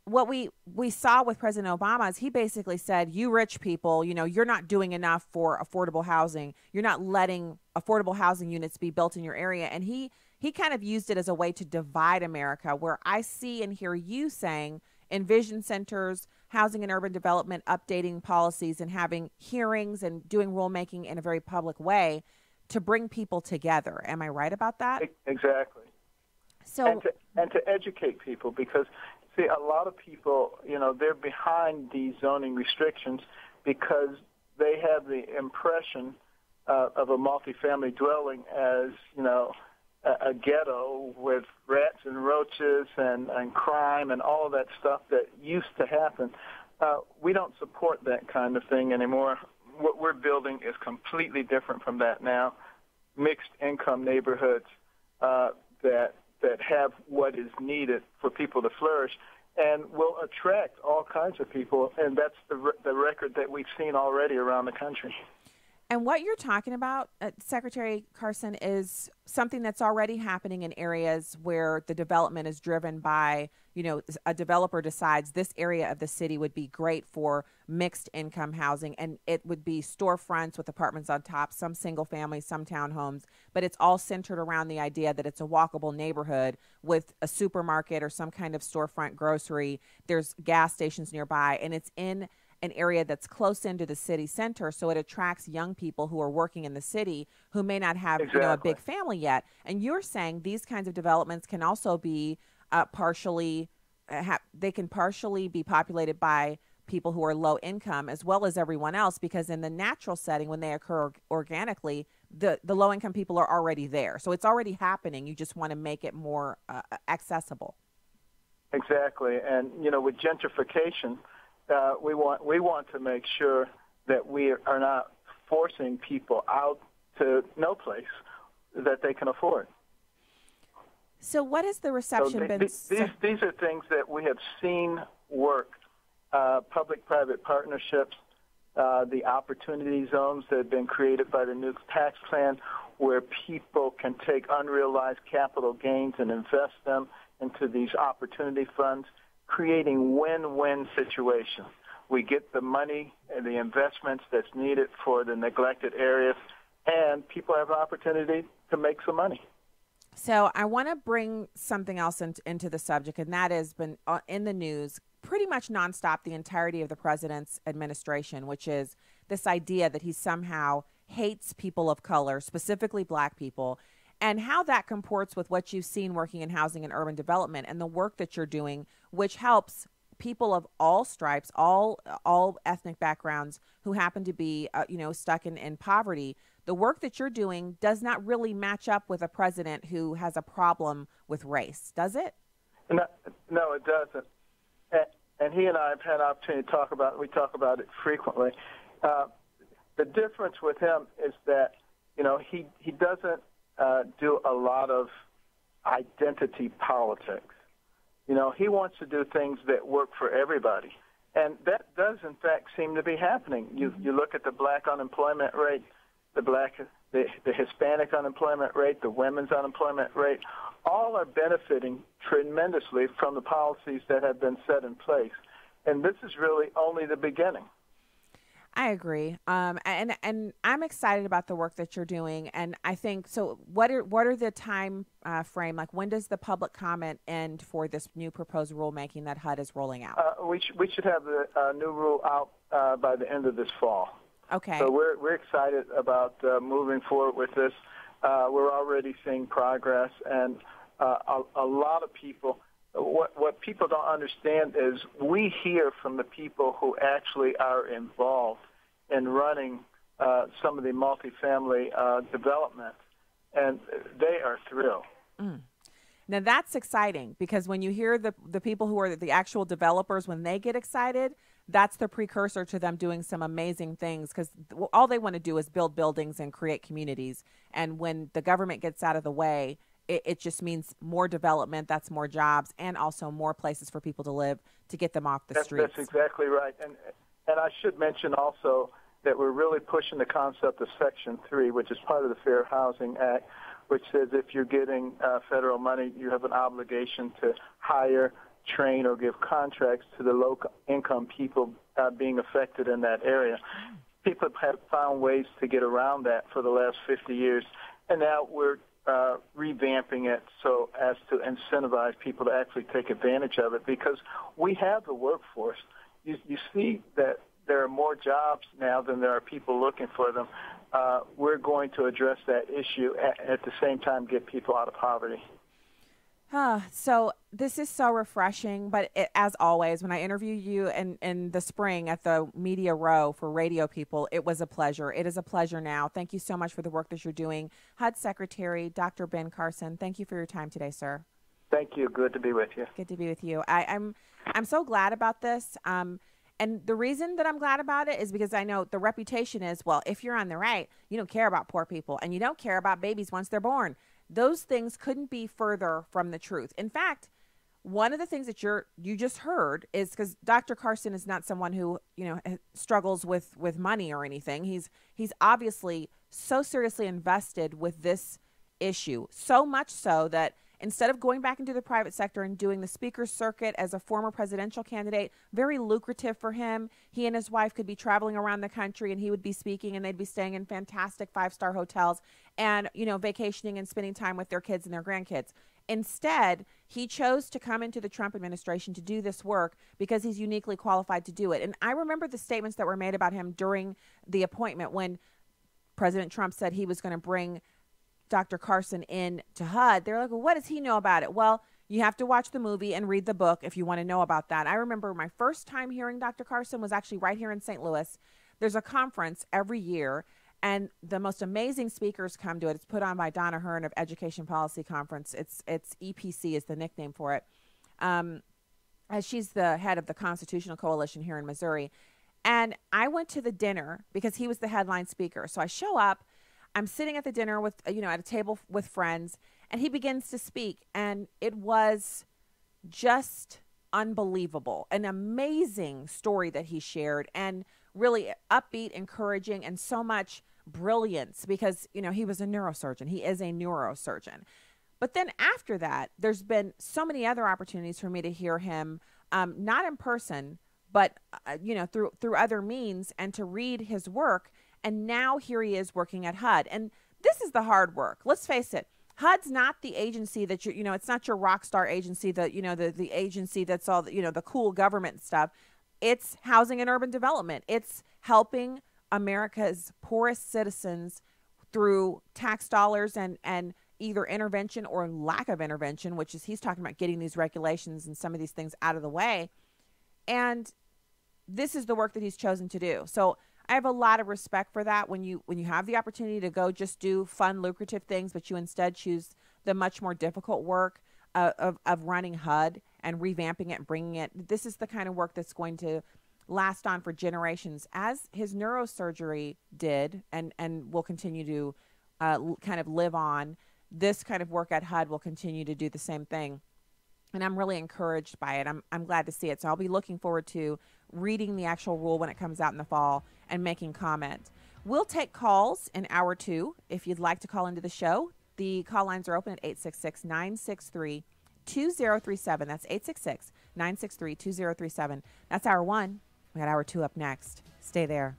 what we saw with President Obama is he basically said, you rich people, you're not doing enough for affordable housing. You're not letting affordable housing units be built in your area. And he kind of used it as a way to divide America, where I see and hear you saying Envision Centers, Housing and Urban Development, updating policies and having hearings and doing rulemaking in a very public way to bring people together. Am I right about that? Exactly. So and to educate people, because see, a lot of people, they're behind these zoning restrictions because they have the impression of a multifamily dwelling as, a ghetto with rats and roaches and crime and all of that stuff that used to happen. We don't support that kind of thing anymore. What we're building is completely different from that now. Mixed income neighborhoods that have what is needed for people to flourish, and will attract all kinds of people, and that's the record that we've seen already around the country. And what you're talking about, Secretary Carson, is something that's already happening in areas where the development is driven by, a developer decides this area of the city would be great for mixed income housing, and it would be storefronts with apartments on top, some single families, some townhomes, but it's all centered around the idea that it's a walkable neighborhood with a supermarket or some kind of storefront grocery. There's gas stations nearby, and it's in an area that's close into the city center, so it attracts young people who are working in the city who may not have a big family yet. And you're saying these kinds of developments can also be partially be populated by people who are low income as well as everyone else, because in the natural setting, when they occur organically, the low income people are already there. So it's already happening. You just want to make it more accessible. Exactly. And, with gentrification, we want to make sure that we are not forcing people out to no place that they can afford. So what has the reception been? These are things that we have seen work. Public-private partnerships, the opportunity zones that have been created by the new tax plan, where people can take unrealized capital gains and invest them into these opportunity funds, creating win-win situations. We get the money and the investments that's needed for the neglected areas, and people have an opportunity to make some money. So I want to bring something else into the subject, and that has been in the news pretty much nonstop the entirety of the president's administration, which is this idea that he somehow hates people of color, specifically black people, and how that comports with what you've seen working in housing and urban development and the work that you're doing, which helps people of all stripes, all ethnic backgrounds who happen to be, stuck in poverty. The work that you're doing does not really match up with a president who has a problem with race, does it? No, it doesn't. And he and I have had an opportunity to talk about it. We talk about it frequently. The difference with him is that, he doesn't do a lot of identity politics. He wants to do things that work for everybody. And that does, in fact, seem to be happening. You look at the black unemployment rate, the Hispanic unemployment rate, the women's unemployment rate, all are benefiting tremendously from the policies that have been set in place. And this is really only the beginning. I agree. And I'm excited about the work that you're doing. And I think, so what are the time frame? Like, when does the public comment end for this new proposed rulemaking that HUD is rolling out? We should have the new rule out by the end of this fall. Okay. So we're excited about moving forward with this. We're already seeing progress, and a lot of people, what people don't understand is we hear from the people who actually are involved in running some of the multifamily development, and they are thrilled. Mm. Now that's exciting, because when you hear the people who are the actual developers, when they get excited, that's the precursor to them doing some amazing things, because all they want to do is build buildings and create communities. And when the government gets out of the way, it just means more development, that's more jobs, and also more places for people to live to get them off the streets. That's exactly right. And I should mention also that we're really pushing the concept of Section 3, which is part of the Fair Housing Act, which says if you're getting federal money, you have an obligation to hire, train, or give contracts to the low-income people being affected in that area. People have found ways to get around that for the last 50 years, and now we're revamping it so as to incentivize people to actually take advantage of it, because we have the workforce. You see that there are more jobs now than there are people looking for them. We're going to address that issue at the same time get people out of poverty. So this is so refreshing, but as always, when I interviewed you in the spring at the Media Row for radio people, it was a pleasure. It is a pleasure now. Thank you so much for the work that you're doing. HUD Secretary Dr. Ben Carson, thank you for your time today, sir. Thank you. Good to be with you. Good to be with you. I'm so glad about this. And the reason that I'm glad about it is because I know the reputation is, well, if you're on the right, you don't care about poor people and you don't care about babies once they're born. Those things couldn't be further from the truth. In fact, one of the things that you just heard is, because Dr. Carson is not someone who, struggles with money or anything. He's obviously so seriously invested with this issue, so much so that instead of going back into the private sector and doing the speaker's circuit as a former presidential candidate, very lucrative for him. He and his wife could be traveling around the country, and he would be speaking, and they'd be staying in fantastic 5-star hotels and, vacationing and spending time with their kids and their grandkids. Instead, he chose to come into the Trump administration to do this work because he's uniquely qualified to do it. And I remember the statements that were made about him during the appointment when President Trump said he was going to bring Dr. Carson in to HUD. They're like, well, what does he know about it? Well, you have to watch the movie and read the book if you want to know about that. I remember my first time hearing Dr. Carson was actually right here in St. Louis. There's a conference every year, and the most amazing speakers come to it. It's put on by Donna Hearn of Education Policy Conference. It's EPC is the nickname for it. As she's the head of the Constitutional Coalition here in Missouri. And I went to the dinner because he was the headline speaker. So I show up. I'm sitting at the dinner with, at a table with friends, and he begins to speak. And it was just unbelievable, an amazing story that he shared, and really upbeat, encouraging, and so much brilliance because, he was a neurosurgeon. He is a neurosurgeon. But then after that, there's been so many other opportunities for me to hear him, not in person, but, through other means, and to read his work. And now here he is working at HUD. And this is the hard work. Let's face it. HUD's not the agency that it's not your rock star agency, the agency that's all, the cool government stuff. It's housing and urban development. It's helping America's poorest citizens through tax dollars and either intervention or lack of intervention, which is he's talking about getting these regulations and some of these things out of the way. And this is the work that he's chosen to do. So I have a lot of respect for that when you have the opportunity to go just do fun, lucrative things, but you instead choose the much more difficult work of running HUD and revamping it and bringing it. This is the kind of work that's going to last on for generations, as his neurosurgery did and will continue to kind of live on. This kind of work at HUD will continue to do the same thing. And I'm really encouraged by it. I'm glad to see it. So I'll be looking forward to reading the actual rule when it comes out in the fall and making comment. We'll take calls in hour 2 if you'd like to call into the show. The call lines are open at 866-963-2037. That's 866-963-2037. That's hour 1. We got hour 2 up next. Stay there.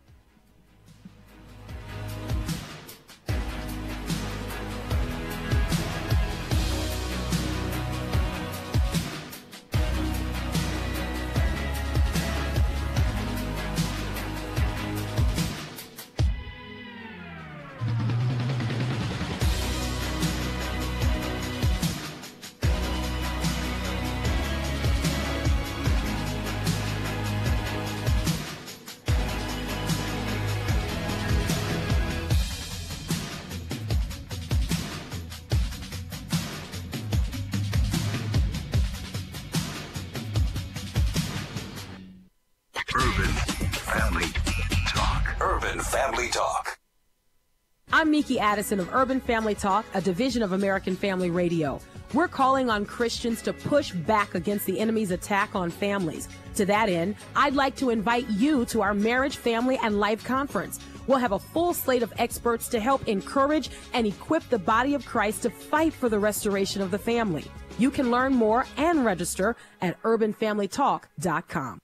I'm Miki Addison of Urban Family Talk, a division of American Family Radio. We're calling on Christians to push back against the enemy's attack on families. To that end, I'd like to invite you to our Marriage, Family, and Life Conference. We'll have a full slate of experts to help encourage and equip the body of Christ to fight for the restoration of the family. You can learn more and register at urbanfamilytalk.com.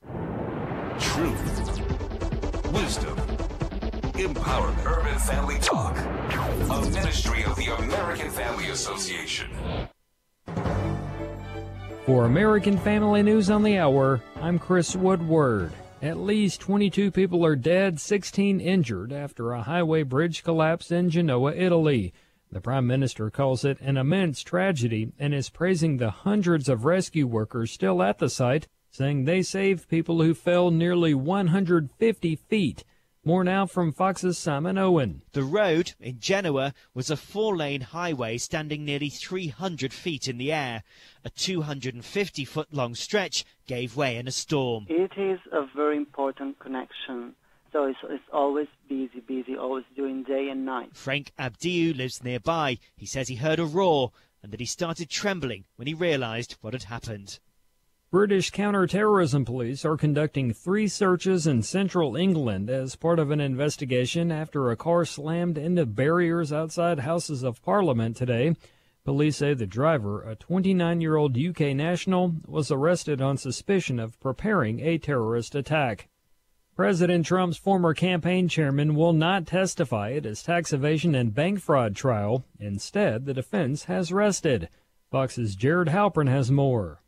Truth, wisdom, empowerment. Urban Family Talk, a ministry of the American Family Association. For American Family News on the Hour, I'm Chris Woodward. At least 22 people are dead, 16 injured after a highway bridge collapsed in Genoa, Italy. The Prime Minister calls it an immense tragedy and is praising the hundreds of rescue workers still at the site, saying they saved people who fell nearly 150 feet. More now from Fox's Simon Owen. The road in Genoa was a 4-lane highway standing nearly 300 feet in the air. A 250-foot-long stretch gave way in a storm. It is a very important connection. So it's always busy, always doing day and night. Frank Abdiu lives nearby. He says he heard a roar and that he started trembling when he realized what had happened. British counter-terrorism police are conducting 3 searches in central England as part of an investigation after a car slammed into barriers outside Houses of Parliament today. Police say the driver, a 29-year-old UK national, was arrested on suspicion of preparing a terrorist attack. President Trump's former campaign chairman will not testify at his tax evasion and bank fraud trial. Instead, the defense has rested. Fox's Jared Halpern has more.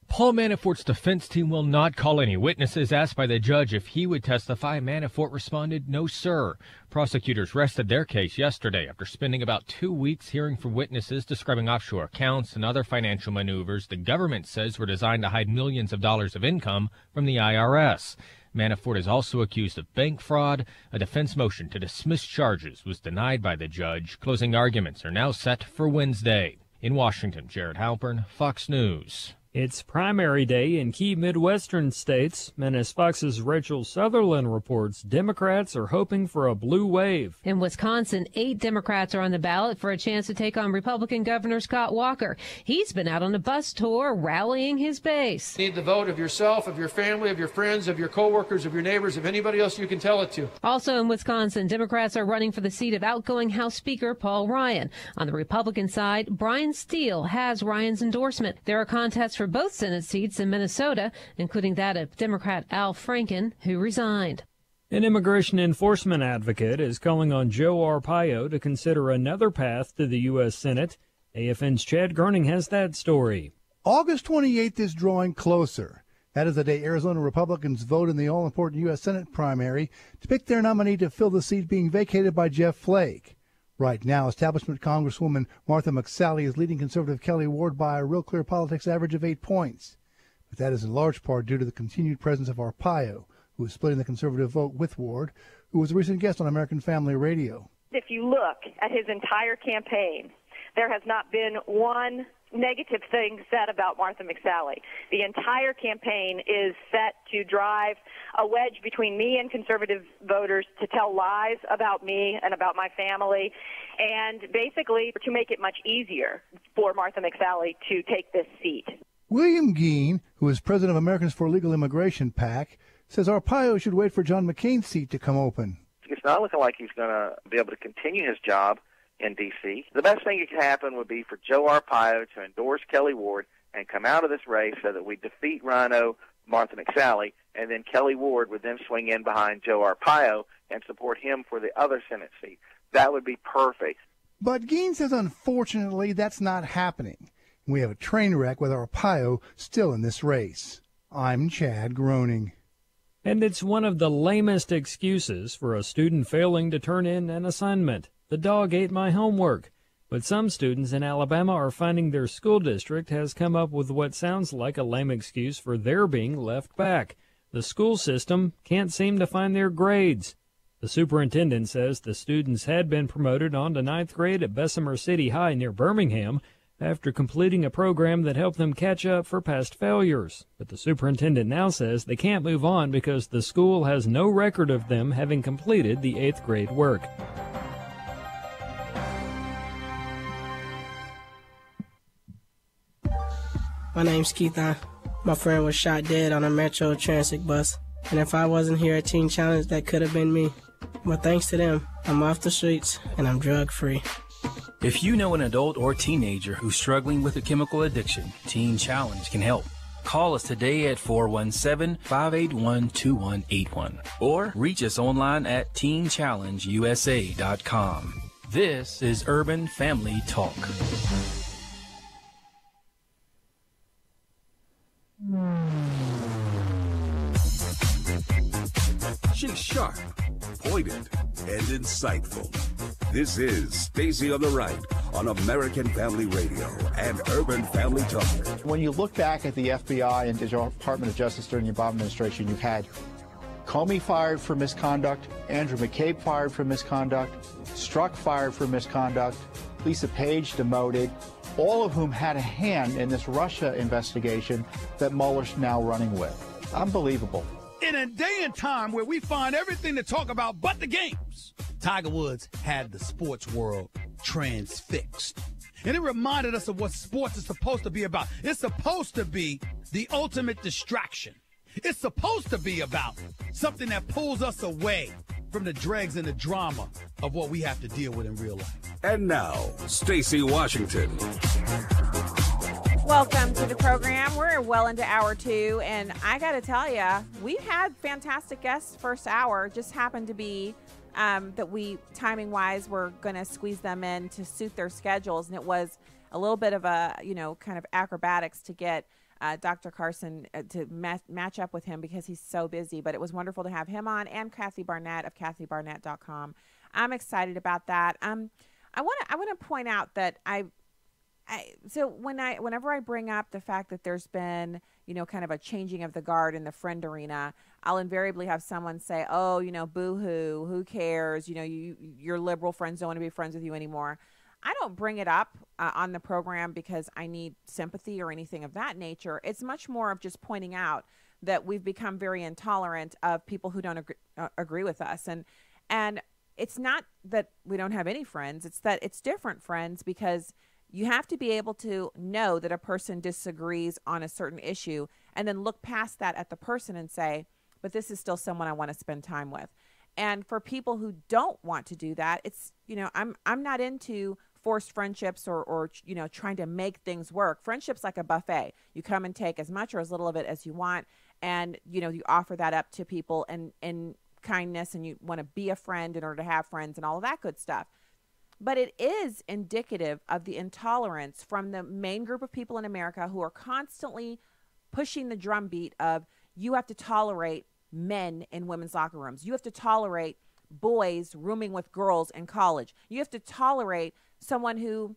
Paul Manafort's defense team will not call any witnesses. Asked by the judge if he would testify, Manafort responded, "No, sir." Prosecutors rested their case yesterday after spending about 2 weeks hearing from witnesses describing offshore accounts and other financial maneuvers the government says were designed to hide millions of dollars of income from the IRS. Manafort is also accused of bank fraud. A defense motion to dismiss charges was denied by the judge. Closing arguments are now set for Wednesday. In Washington, Jared Halpern, Fox News. It's primary day in key Midwestern states, and as Fox's Rachel Sutherland reports, Democrats are hoping for a blue wave. In Wisconsin, 8 Democrats are on the ballot for a chance to take on Republican Governor Scott Walker. He's been out on a bus tour rallying his base. Need the vote of yourself, of your family, of your friends, of your coworkers, of your neighbors, of anybody else you can tell it to. Also in Wisconsin, Democrats are running for the seat of outgoing House Speaker Paul Ryan. On the Republican side, Brian Steele has Ryan's endorsement. There are contests for both Senate seats in Minnesota, including that of Democrat Al Franken, who resigned. An immigration enforcement advocate is calling on Joe Arpaio to consider another path to the U.S. Senate. AFN's Chad Gerning has that story. August 28th is drawing closer. That is the day Arizona Republicans vote in the all-important U.S. Senate primary to pick their nominee to fill the seat being vacated by Jeff Flake. Right now, establishment Congresswoman Martha McSally is leading conservative Kelly Ward by a Real Clear Politics average of 8 points. But that is in large part due to the continued presence of Arpaio, who is splitting the conservative vote with Ward, who was a recent guest on American Family Radio. If you look at his entire campaign, there has not been one negative thing said about Martha McSally. The entire campaign is set to drive a wedge between me and conservative voters, to tell lies about me and about my family, and basically to make it much easier for Martha McSally to take this seat. William Geen, who is president of Americans for Legal Immigration PAC, says Arpaio should wait for John McCain's seat to come open. It's not looking like he's going to be able to continue his job in D.C. The best thing that could happen would be for Joe Arpaio to endorse Kelly Ward and come out of this race so that we defeat Rhino Martha McSally, and then Kelly Ward would then swing in behind Joe Arpaio and support him for the other Senate seat. That would be perfect. But Geen says, unfortunately, that's not happening. We have a train wreck with Arpaio still in this race. I'm Chad Groening. And it's one of the lamest excuses for a student failing to turn in an assignment. The dog ate my homework. But some students in Alabama are finding their school district has come up with what sounds like a lame excuse for their being left back. The school system can't seem to find their grades. The superintendent says the students had been promoted on to 9th grade at Bessemer City High near Birmingham after completing a program that helped them catch up for past failures. But the superintendent now says they can't move on because the school has no record of them having completed the 8th grade work. My name's Keithan. My friend was shot dead on a Metro Transit bus. And if I wasn't here at Teen Challenge, that could have been me. But thanks to them, I'm off the streets and I'm drug-free. If you know an adult or teenager who's struggling with a chemical addiction, Teen Challenge can help. Call us today at 417-581-2181 or reach us online at teenchallengeusa.com. This is Urban Family Talk. She's sharp, pointed, and insightful. This is Stacy on the Right on American Family Radio and Urban Family Talk. When you look back at the FBI and the Department of Justice during the Obama administration, you've had Comey fired for misconduct, Andrew McCabe fired for misconduct, Strzok fired for misconduct, Lisa Page demoted, all of whom had a hand in this Russia investigation that Mueller's now running with. Unbelievable. In a day and time where we find everything to talk about but the games, Tiger Woods had the sports world transfixed. And it reminded us of what sports is supposed to be about. It's supposed to be the ultimate distraction. It's supposed to be about something that pulls us away from the dregs and the drama of what we have to deal with in real life. And now, Stacey Washington. Welcome to the program. We're well into hour 2, and I got to tell you, we've had fantastic guests first hour. Just happened to be that we, timing-wise, were going to squeeze them in to suit their schedules, and it was a little bit of a, kind of acrobatics to get Dr. Carson to match up with him because he's so busy. But it was wonderful to have him on, and Kathy Barnette of kathybarnette.com. I'm excited about that. I want to point out that whenever I bring up the fact that there's been, kind of a changing of the guard in the friend arena, I'll invariably have someone say, oh, boo-hoo, who cares? Your liberal friends don't want to be friends with you anymore. I don't bring it up on the program because I need sympathy or anything of that nature. It's much more of just pointing out that we've become very intolerant of people who don't agree with us. And it's not that we don't have any friends. It's that it's different friends, because you have to be able to know that a person disagrees on a certain issue and then look past that at the person and say, but this is still someone I want to spend time with. And for people who don't want to do that, it's, I'm not into forced friendships or trying to make things work. Friendship's like a buffet. You come and take as much or as little of it as you want. And, you offer that up to people in kindness, and you want to be a friend in order to have friends and all of that good stuff. But it is indicative of the intolerance from the main group of people in America who are constantly pushing the drumbeat of, you have to tolerate men in women's locker rooms. You have to tolerate boys rooming with girls in college. You have to tolerate someone who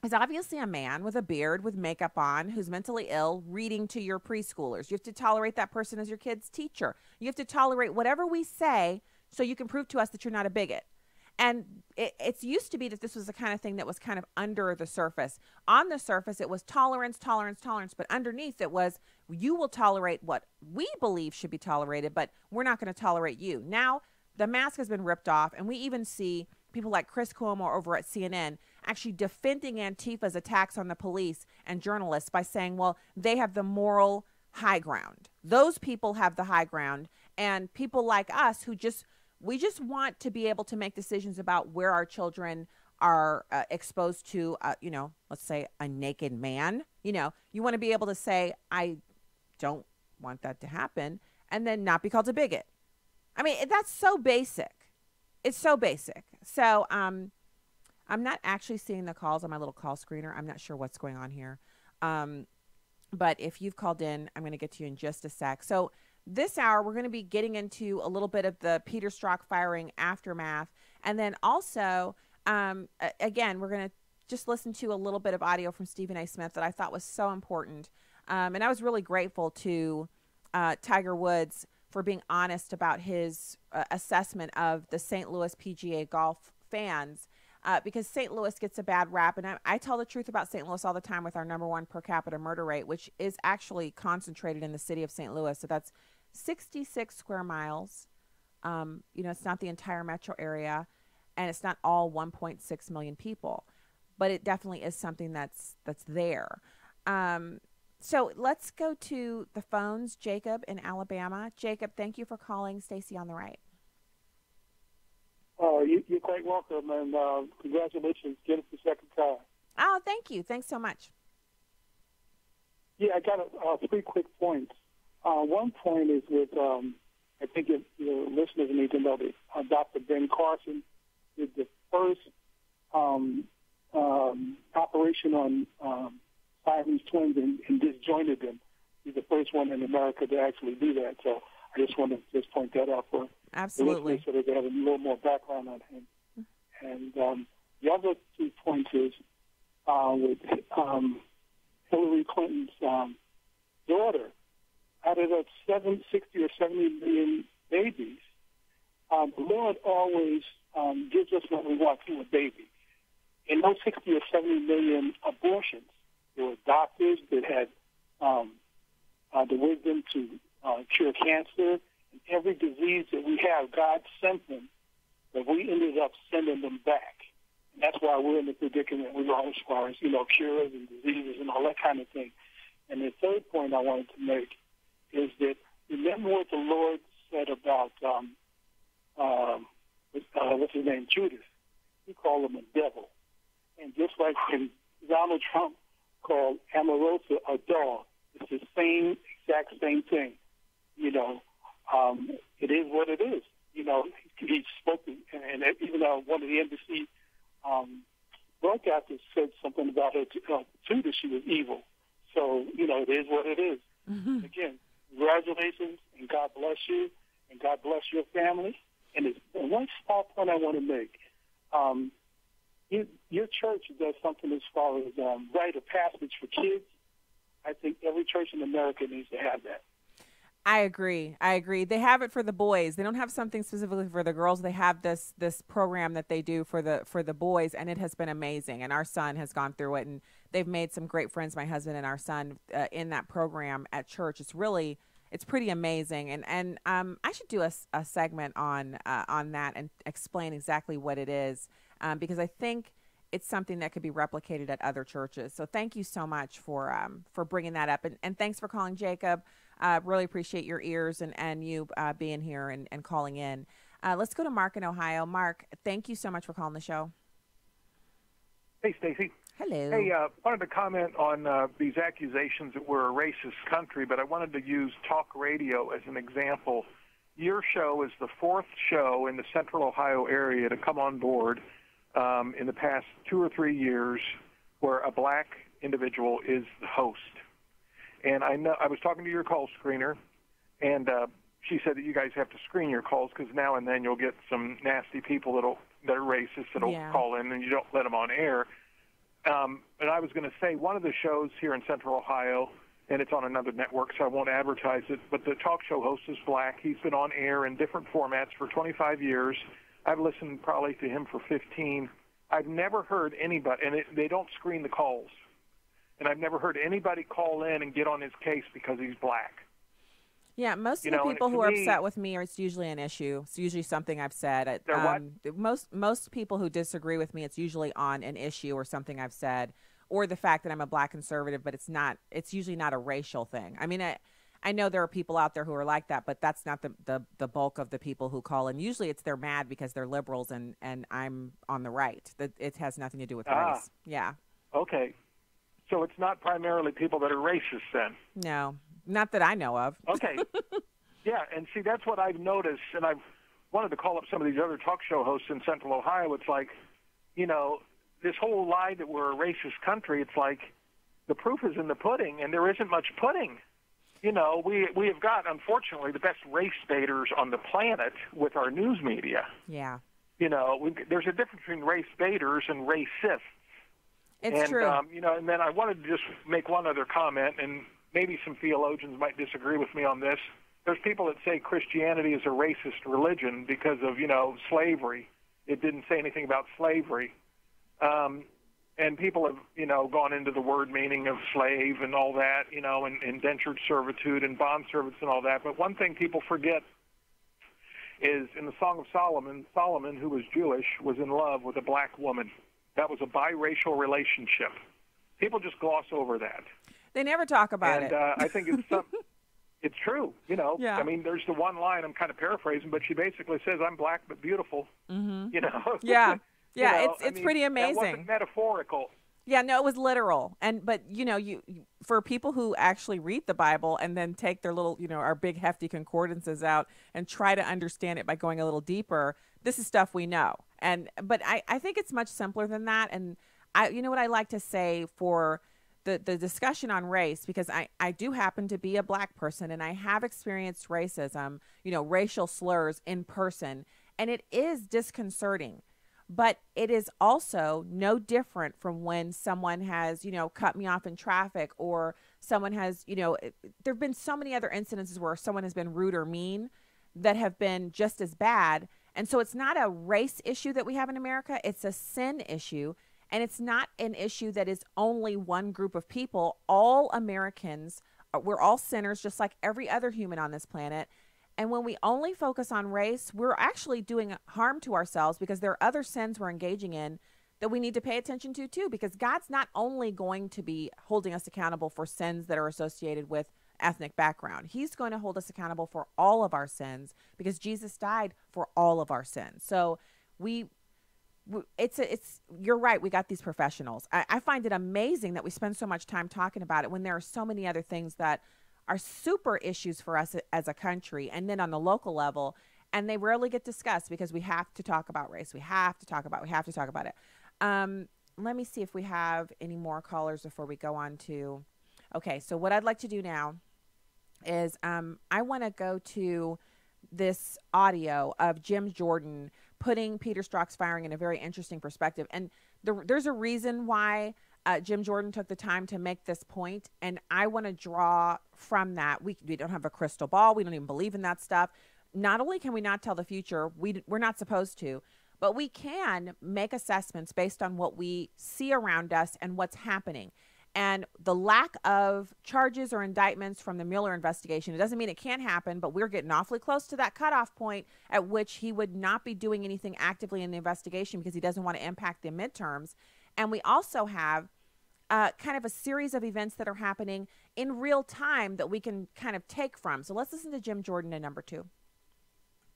is obviously a man with a beard, with makeup on, who's mentally ill, reading to your preschoolers. You have to tolerate that person as your kid's teacher. You have to tolerate whatever we say so you can prove to us that you're not a bigot. And it's used to be that this was the kind of thing that was kind of under the surface. On the surface, it was tolerance, tolerance, tolerance. But underneath it was, you will tolerate what we believe should be tolerated, but we're not going to tolerate you. Now, the mask has been ripped off, and we even see people like Chris Cuomo over at CNN actually defending Antifa's attacks on the police and journalists by saying, well, they have the moral high ground. Those people have the high ground, and people like us who we just want to be able to make decisions about where our children are exposed to, let's say a naked man. You want to be able to say, I don't want that to happen, and then not be called a bigot. I mean, that's so basic. It's so basic. So I'm not actually seeing the calls on my little call screener. I'm not sure what's going on here. But if you've called in, I'm going to get to you in just a sec. So this hour, we're going to be getting into a little bit of the Peter Strzok firing aftermath. And then also, again, we're going to just listen to a little bit of audio from Stephen A. Smith that I thought was so important. And I was really grateful to Tiger Woods for being honest about his assessment of the St. Louis PGA golf fans, because St. Louis gets a bad rap. And I tell the truth about St. Louis all the time with our #1 per capita murder rate, which is actually concentrated in the city of St. Louis. So that's 66 square miles. It's not the entire metro area, and it's not all 1.6 million people, but it definitely is something that's there. So let's go to the phones. Jacob in Alabama. Jacob, thank you for calling Stacey on the Right. You're quite welcome, and congratulations. Get it the second time. Oh, thank you. Thanks so much. Yeah, I got 3 quick points. One point is with, I think the listeners need to know that Dr. Ben Carson did the first operation on Siamese twins and disjointed them. He's the first one in America to actually do that. So I just want to just point that out for absolutely, the listeners so that they have a little more background on him. And the other 2 points is with Hillary Clinton's daughter. Out of the 60 or 70 million babies, the Lord always gives us what we want through a baby. In those 60 or 70 million abortions, there were doctors that had the wisdom to cure cancer. And every disease that we have, God sent them, but we ended up sending them back. And that's why we're in the predicament we are as far as, cures and diseases and all that kind of thing. And the third point I wanted to make is that remember what the Lord said about what's his name, Judas. He called him a devil. And just like when Donald Trump called Omarosa a dog, it's the exact same thing. It is what it is. He spoke, and even one of the embassy broadcasters said something about her too, that she was evil. So, it is what it is. Mm-hmm. Again, congratulations, and God bless you, and God bless your family. And there's one small point I want to make. Your church does something as far as rite of passage for kids. I think every church in America needs to have that. I agree. They have it for the boys. They don't have something specifically for the girls. They have this program that they do for the boys, and it has been amazing. And our son has gone through it, and they've made some great friends, my husband and our son, in that program at church. It's pretty amazing. And I should do a segment on that and explain exactly what it is, because I think it's something that could be replicated at other churches. So thank you so much for bringing that up, and thanks for calling, Jacob. Really appreciate your ears and you being here and calling in. Let's go to Mark in Ohio. Mark, thank you so much for calling the show. Hey, Stacey. Hello. Hey, wanted to comment on these accusations that we're a racist country, but I wanted to use talk radio as an example. Your show is the fourth show in the Central Ohio area to come on board in the past 2 or 3 years where a black individual is the host. And I know I was talking to your call screener, and she said that you guys have to screen your calls because now and then you'll get some nasty people that are racist that'll call in, and you don't let them on air. And I was going to say one of the shows here in Central Ohio, and it's on another network, so I won't advertise it, but the talk show host is black. He's been on air in different formats for 25 years. I've listened probably to him for 15. I've never heard anybody, and they don't screen the calls. And I've never heard anybody call in and get on his case because he's black. Yeah, most of the people who are upset with me, it's usually an issue. It's usually something I've said. Most people who disagree with me, it's usually on an issue or something I've said, or the fact that I'm a black conservative, but it's usually not a racial thing. I mean, I know there are people out there who are like that, but that's not the bulk of the people who call in. Usually they're mad because they're liberals and I'm on the right. It has nothing to do with race. Yeah. Okay. So it's not primarily people that are racist then? No, not that I know of. Okay. Yeah, and see, that's what I've noticed, and I've wanted to call up some of these other talk show hosts in Central Ohio. It's like, this whole lie that we're a racist country, it's like the proof is in the pudding, and there isn't much pudding. We have got, unfortunately, the best race baiters on the planet with our news media. Yeah. There's a difference between race baiters and racists. It's true. And then I wanted to just make one other comment, and maybe some theologians might disagree with me on this. There's people that say Christianity is a racist religion because of, slavery. It didn't say anything about slavery. And people have, gone into the word meaning of slave and all that, and indentured servitude and bond servants and all that. But one thing people forget is in the Song of Solomon, Solomon, who was Jewish, was in love with a black woman. That was a biracial relationship. People just gloss over that. They never talk about it. And I think it's true. Yeah. I mean, there's the one line, I'm kind of paraphrasing, but she basically says, I'm black but beautiful. Mm-hmm. Yeah. Yeah, it's pretty amazing. That wasn't metaphorical. Yeah, no, it was literal. But you for people who actually read the Bible and then take their little, our big hefty concordances out and try to understand it by going a little deeper, this is stuff we know. But I think it's much simpler than that. And what I like to say for the discussion on race, because I do happen to be a black person and I have experienced racism, racial slurs in person, and it is disconcerting. But it is also no different from when someone has, cut me off in traffic, or someone has, there have been so many other incidences where someone has been rude or mean that have been just as bad. And so it's not a race issue that we have in America. It's a sin issue. And it's not an issue that is only one group of people. All Americans, we're all sinners, just like every other human on this planet. And when we only focus on race, we're actually doing harm to ourselves, because there are other sins we're engaging in that we need to pay attention to too, because God's not only going to be holding us accountable for sins that are associated with ethnic background. He's going to hold us accountable for all of our sins because Jesus died for all of our sins. So you're right. We got these professionals. I find it amazing that we spend so much time talking about it when there are so many other things that are super issues for us as a country and then on the local level, and they rarely get discussed because we have to talk about race. We have to talk about it. Let me see if we have any more callers before we go on to, okay, so what I'd like to do now is I want to go to this audio of Jim Jordan putting Peter Strzok's firing in a very interesting perspective. And there's a reason why Jim Jordan took the time to make this point, and I want to draw from that. We don't have a crystal ball. We don't even believe in that stuff. Not only can we not tell the future, we're not supposed to, but we can make assessments based on what we see around us and what's happening. And the lack of charges or indictments from the Mueller investigation, it doesn't mean it can't happen, but we're getting awfully close to that cutoff point at which he would not be doing anything actively in the investigation because he doesn't want to impact the midterms. And we also have kind of a series of events that are happening in real time that we can kind of take from. So let's listen to Jim Jordan in number 2.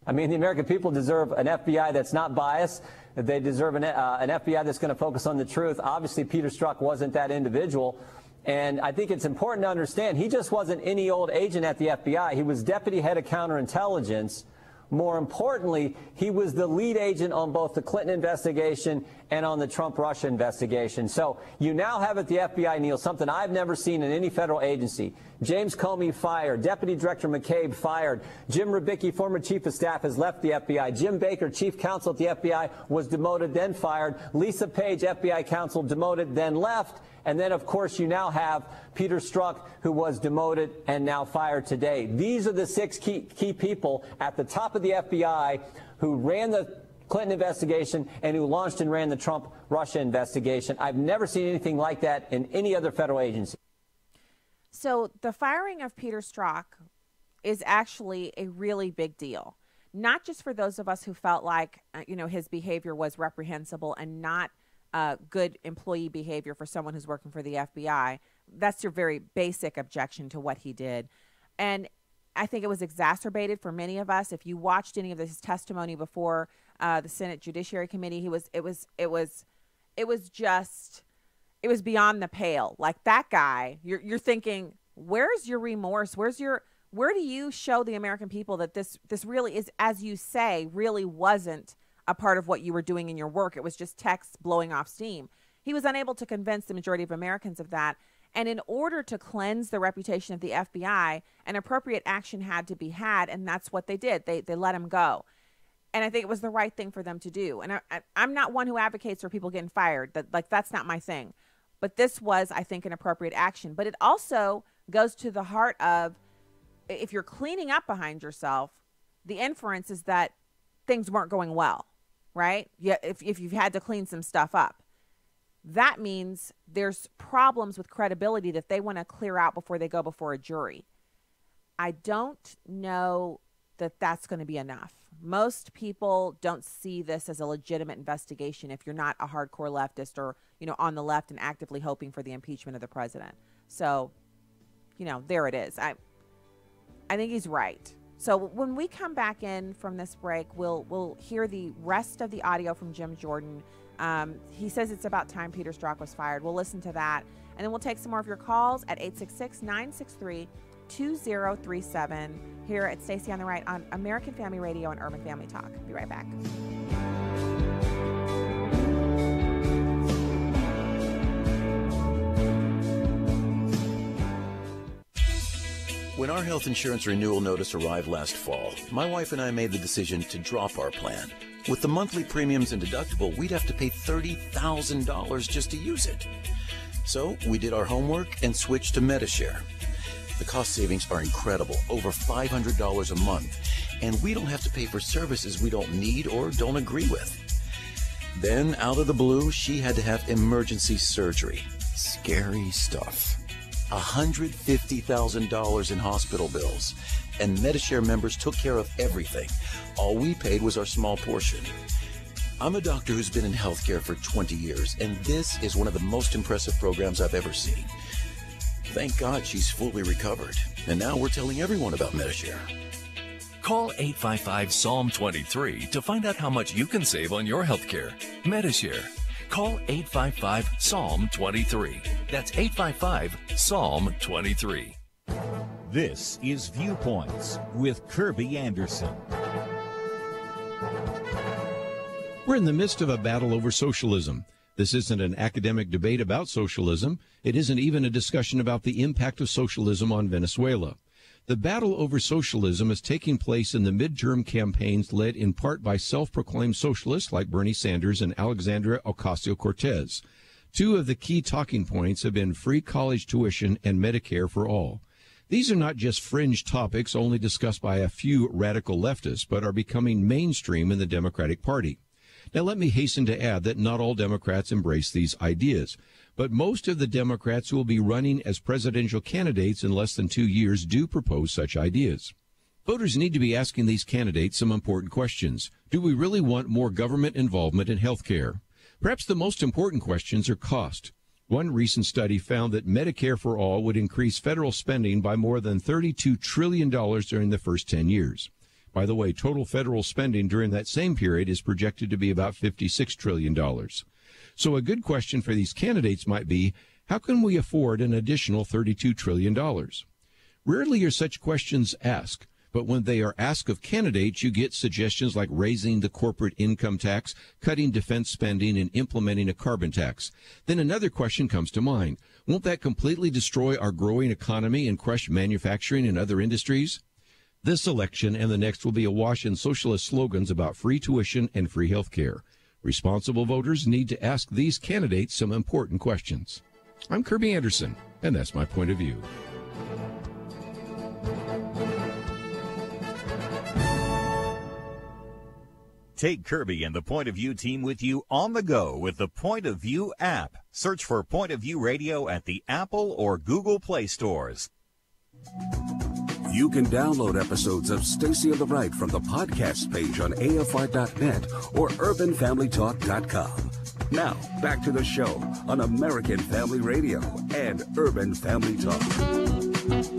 I mean, the American people deserve an FBI that's not biased. They deserve an FBI that's going to focus on the truth. Obviously, Peter Strzok wasn't that individual. And I think it's important to understand he just wasn't any old agent at the FBI. He was deputy head of counterintelligence. More importantly, he was the lead agent on both the Clinton investigation and on the Trump-Russia investigation. So you now have at the FBI, Neil, something I've never seen in any federal agency. James Comey fired. Deputy Director McCabe fired. Jim Rubicki, former chief of staff, has left the FBI. Jim Baker, chief counsel at the FBI, was demoted, then fired. Lisa Page, FBI counsel, demoted, then left. And then, of course, you now have Peter Strzok, who was demoted and now fired today. These are the 6 key people at the top of the FBI who ran the Clinton investigation and who launched and ran the Trump-Russia investigation. I've never seen anything like that in any other federal agency. So the firing of Peter Strzok is actually a really big deal, not just for those of us who felt like, his behavior was reprehensible and not good employee behavior for someone who's working for the FBI. That's your very basic objection to what he did. And I think it was exacerbated for many of us. If you watched any of his testimony before the Senate Judiciary Committee, it was beyond the pale. Like that guy, you're thinking, where's your remorse? Where do you show the American people that this really is, as you say, really wasn't a part of what you were doing in your work? It was just text blowing off steam. He was unable to convince the majority of Americans of that. And in order to cleanse the reputation of the FBI, an appropriate action had to be had, and that's what they did. They let him go. And I think it was the right thing for them to do. And I'm not one who advocates for people getting fired. That's not my thing. But this was, I think, an appropriate action. But it also goes to the heart of, if you're cleaning up behind yourself, the inference is that things weren't going well, right? Yeah, if you've had to clean some stuff up. That means there's problems with credibility that they want to clear out before they go before a jury. I don't know that that's going to be enough. Most people don't see this as a legitimate investigation if you're not a hardcore leftist or, on the left and actively hoping for the impeachment of the president. So, there it is. I think he's right. So when we come back in from this break, we'll hear the rest of the audio from Jim Jordan. He says it's about time Peter Strzok was fired. We'll listen to that. And then we'll take some more of your calls at 866-963-2037 here at Stacey on the Right on American Family Radio and Urban Family Talk. Be right back. When our health insurance renewal notice arrived last fall, my wife and I made the decision to drop our plan. With the monthly premiums and deductible, we'd have to pay $30,000 just to use it. So we did our homework and switched to MediShare. The cost savings are incredible, over $500 a month, and we don't have to pay for services we don't need or don't agree with. Then, out of the blue, she had to have emergency surgery. Scary stuff. $150,000 in hospital bills, and MediShare members took care of everything. All we paid was our small portion. I'm a doctor who's been in healthcare for 20 years, and this is one of the most impressive programs I've ever seen. Thank God she's fully recovered. And now we're telling everyone about Medishare. Call 855-PSALM-23 to find out how much you can save on your health care. Medishare. Call 855-PSALM-23. That's 855-PSALM-23. This is Viewpoints with Kirby Anderson. We're in the midst of a battle over socialism. This isn't an academic debate about socialism. It isn't even a discussion about the impact of socialism on Venezuela. The battle over socialism is taking place in the midterm campaigns led in part by self-proclaimed socialists like Bernie Sanders and Alexandria Ocasio-Cortez. Two of the key talking points have been free college tuition and Medicare for all. These are not just fringe topics only discussed by a few radical leftists, but are becoming mainstream in the Democratic Party. Now, let me hasten to add that not all Democrats embrace these ideas, but most of the Democrats who will be running as presidential candidates in less than 2 years do propose such ideas. Voters need to be asking these candidates some important questions. Do we really want more government involvement in health care? Perhaps the most important questions are cost. One recent study found that Medicare for All would increase federal spending by more than $32 trillion during the first 10 years. By the way, total federal spending during that same period is projected to be about $56 trillion. So a good question for these candidates might be, how can we afford an additional $32 trillion? Rarely are such questions asked, but when they are asked of candidates, you get suggestions like raising the corporate income tax, cutting defense spending, and implementing a carbon tax. Then another question comes to mind. Won't that completely destroy our growing economy and crush manufacturing and other industries? This election and the next will be awash in socialist slogans about free tuition and free health care. Responsible voters need to ask these candidates some important questions. I'm Kirby Anderson, and that's my point of view. Take Kirby and the Point of View team with you on the go with the Point of View app. Search for Point of View Radio at the Apple or Google Play stores. You can download episodes of Stacy on the Right from the podcast page on AFR.net or UrbanFamilyTalk.com. Now, back to the show on American Family Radio and Urban Family Talk.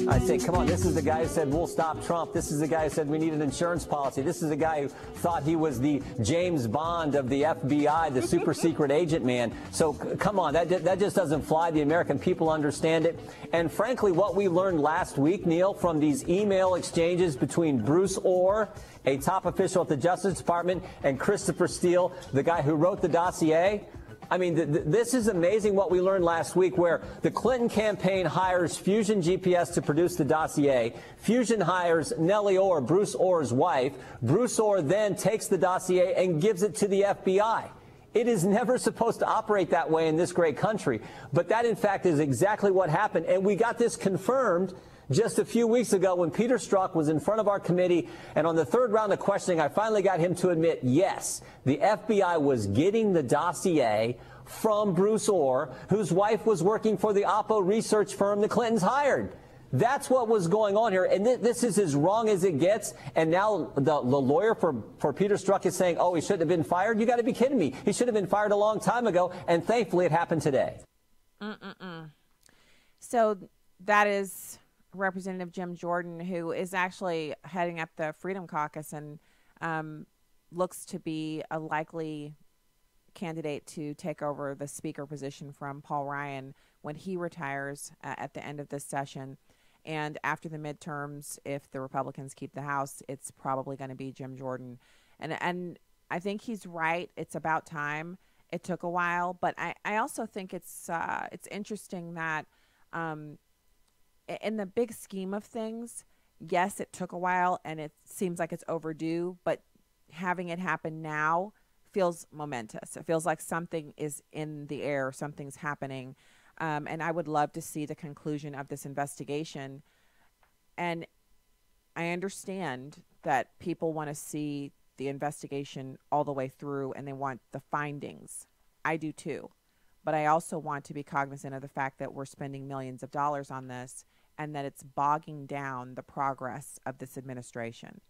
I say, come on, this is the guy who said, we'll stop Trump. This is the guy who said we need an insurance policy. This is the guy who thought he was the James Bond of the FBI, the super secret agent man. So come on, that just doesn't fly. The American people understand it. And frankly, what we learned last week, Neil, from these email exchanges between Bruce Orr, a top official at the Justice Department, and Christopher Steele, the guy who wrote the dossier. I mean, this is amazing what we learned last week, where the Clinton campaign hires Fusion GPS to produce the dossier. Fusion hires Nellie Orr, Bruce Orr's wife. Bruce Orr then takes the dossier and gives it to the FBI. It is never supposed to operate that way in this great country. But that, in fact, is exactly what happened. And we got this confirmed just a few weeks ago when Peter Strzok was in front of our committee, and on the third round of questioning, I finally got him to admit, yes, the FBI was getting the dossier from Bruce Orr, whose wife was working for the Oppo research firm the Clintons hired. That's what was going on here, and this is as wrong as it gets. And now the lawyer for Peter Strzok is saying, oh, he shouldn't have been fired? You got to be kidding me. He should have been fired a long time ago, and thankfully it happened today. So that is Representative Jim Jordan, who is actually heading up the Freedom Caucus and looks to be a likely candidate to take over the speaker position from Paul Ryan when he retires at the end of this session. And after the midterms, if the Republicans keep the House, it's probably going to be Jim Jordan. And I think he's right. It's about time. It took a while, but I also think it's interesting that in the big scheme of things, yes, it took a while and it seems like it's overdue, but having it happen now feels momentous. It feels like something is in the air, something's happening. And I would love to see the conclusion of this investigation. And I understand that people want to see the investigation all the way through and they want the findings. I do too. But I also want to be cognizant of the fact that we're spending millions of dollars on this and that it's bogging down the progress of this administration.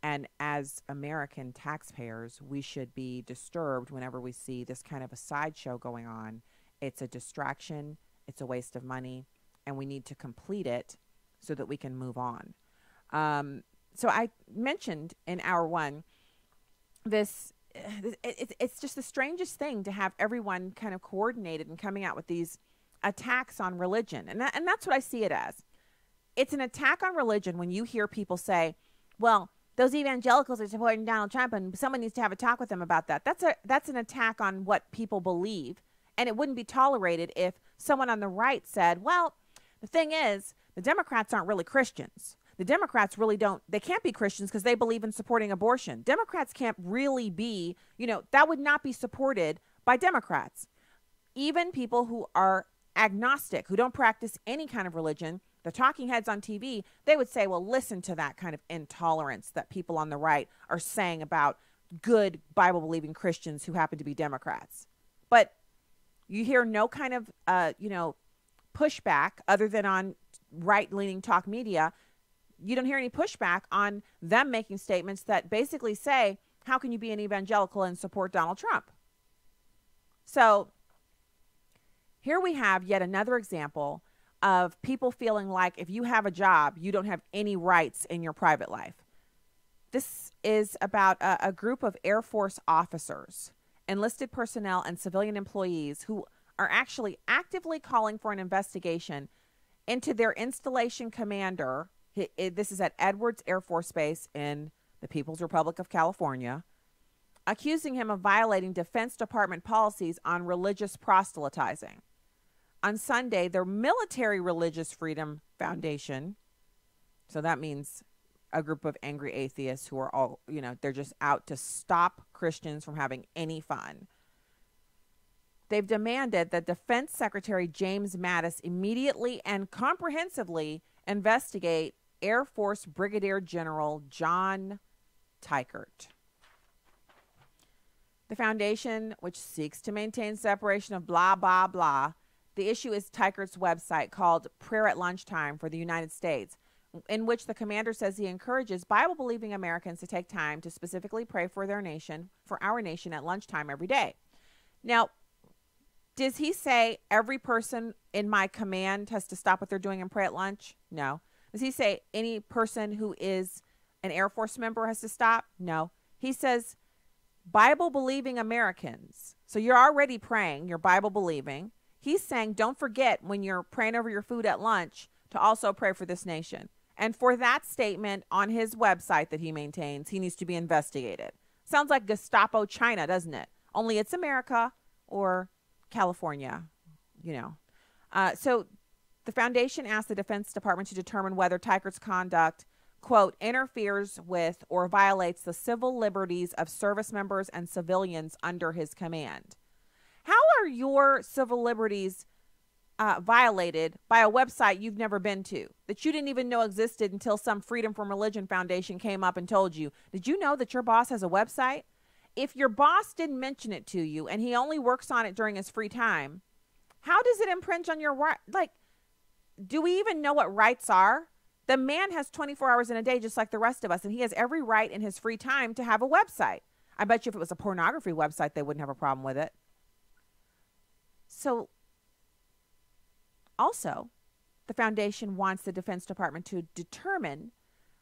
And as American taxpayers, we should be disturbed whenever we see this kind of a sideshow going on. It's a distraction, it's a waste of money, and we need to complete it so that we can move on. So I mentioned in hour one, it's just the strangest thing to have everyone kind of coordinated and coming out with these attacks on religion. And that's what I see it as. It's an attack on religion when you hear people say, well, those evangelicals are supporting Donald Trump and someone needs to have a talk with them about that. That's an attack on what people believe. And it wouldn't be tolerated if someone on the right said, well, the thing is, the Democrats aren't really Christians. The Democrats really they can't be Christians because they believe in supporting abortion. Democrats can't really be, that would not be supported by Democrats. Even people who are agnostic, who don't practice any kind of religion, the talking heads on TV, they would say, well, listen to that kind of intolerance that people on the right are saying about good Bible-believing Christians who happen to be Democrats. But you hear no kind of, pushback other than on right-leaning talk media. You don't hear any pushback on them making statements that basically say, how can you be an evangelical and support Donald Trump? So here we have yet another example of people feeling like if you have a job, you don't have any rights in your private life. This is about a group of Air Force officers, enlisted personnel, and civilian employees who are actually actively calling for an investigation into their installation commander. This is at Edwards Air Force Base in the People's Republic of California, accusing him of violating Defense Department policies on religious proselytizing. On Sunday, the Military Religious Freedom Foundation, so that means a group of angry atheists who are all, they're just out to stop Christians from having any fun. They've demanded that Defense Secretary James Mattis immediately and comprehensively investigate Air Force Brigadier General John Teichert. The foundation, which seeks to maintain separation of blah, blah, blah. The issue is Teichert's website called Prayer at Lunchtime for the United States, in which the commander says he encourages Bible-believing Americans to take time to specifically pray for their nation, for our nation at lunchtime every day. Now, does he say every person in my command has to stop what they're doing and pray at lunch? No. Does he say any person who is an Air Force member has to stop? No. He says Bible-believing Americans. So you're already praying, you're Bible-believing. He's saying don't forget when you're praying over your food at lunch to also pray for this nation. And for that statement on his website that he maintains, he needs to be investigated. Sounds like Gestapo China, doesn't it? Only it's America or California, So the foundation asked the Defense Department to determine whether Teichert's conduct, quote, interferes with or violates the civil liberties of service members and civilians under his command. How are your civil liberties violated by a website you've never been to, that you didn't even know existed until some Freedom from Religion Foundation came up and told you? Did you know that your boss has a website? If your boss didn't mention it to you and he only works on it during his free time, how does it impinge on your right? Like, do we even know what rights are? The man has 24 hours in a day just like the rest of us, and he has every right in his free time to have a website. I bet you if it was a pornography website, they wouldn't have a problem with it. So, also, the foundation wants the Defense Department to determine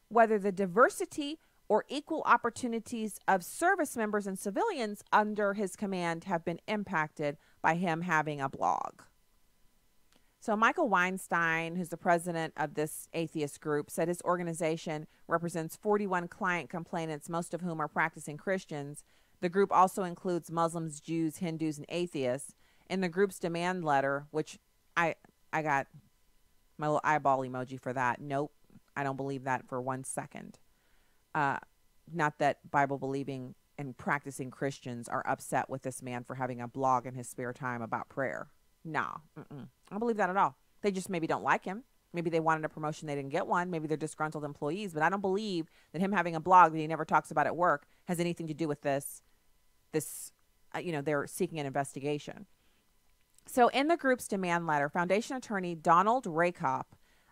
whether the diversity or equal opportunities of service members and civilians under his command have been impacted by him having a blog. So Michael Weinstein, who's the president of this atheist group, said his organization represents 41 client complainants, most of whom are practicing Christians. The group also includes Muslims, Jews, Hindus, and atheists. In the group's demand letter, which I got my little eyeball emoji for that. Nope, I don't believe that for 1 second. Not that Bible-believing and practicing Christians are upset with this man for having a blog in his spare time about prayer. No, I don't believe that at all. They just maybe don't like him. Maybe they wanted a promotion, they didn't get one. Maybe they're disgruntled employees. But I don't believe that him having a blog that he never talks about at work has anything to do with this. They're seeking an investigation. So in the group's demand letter, Foundation attorney Donald Rakoff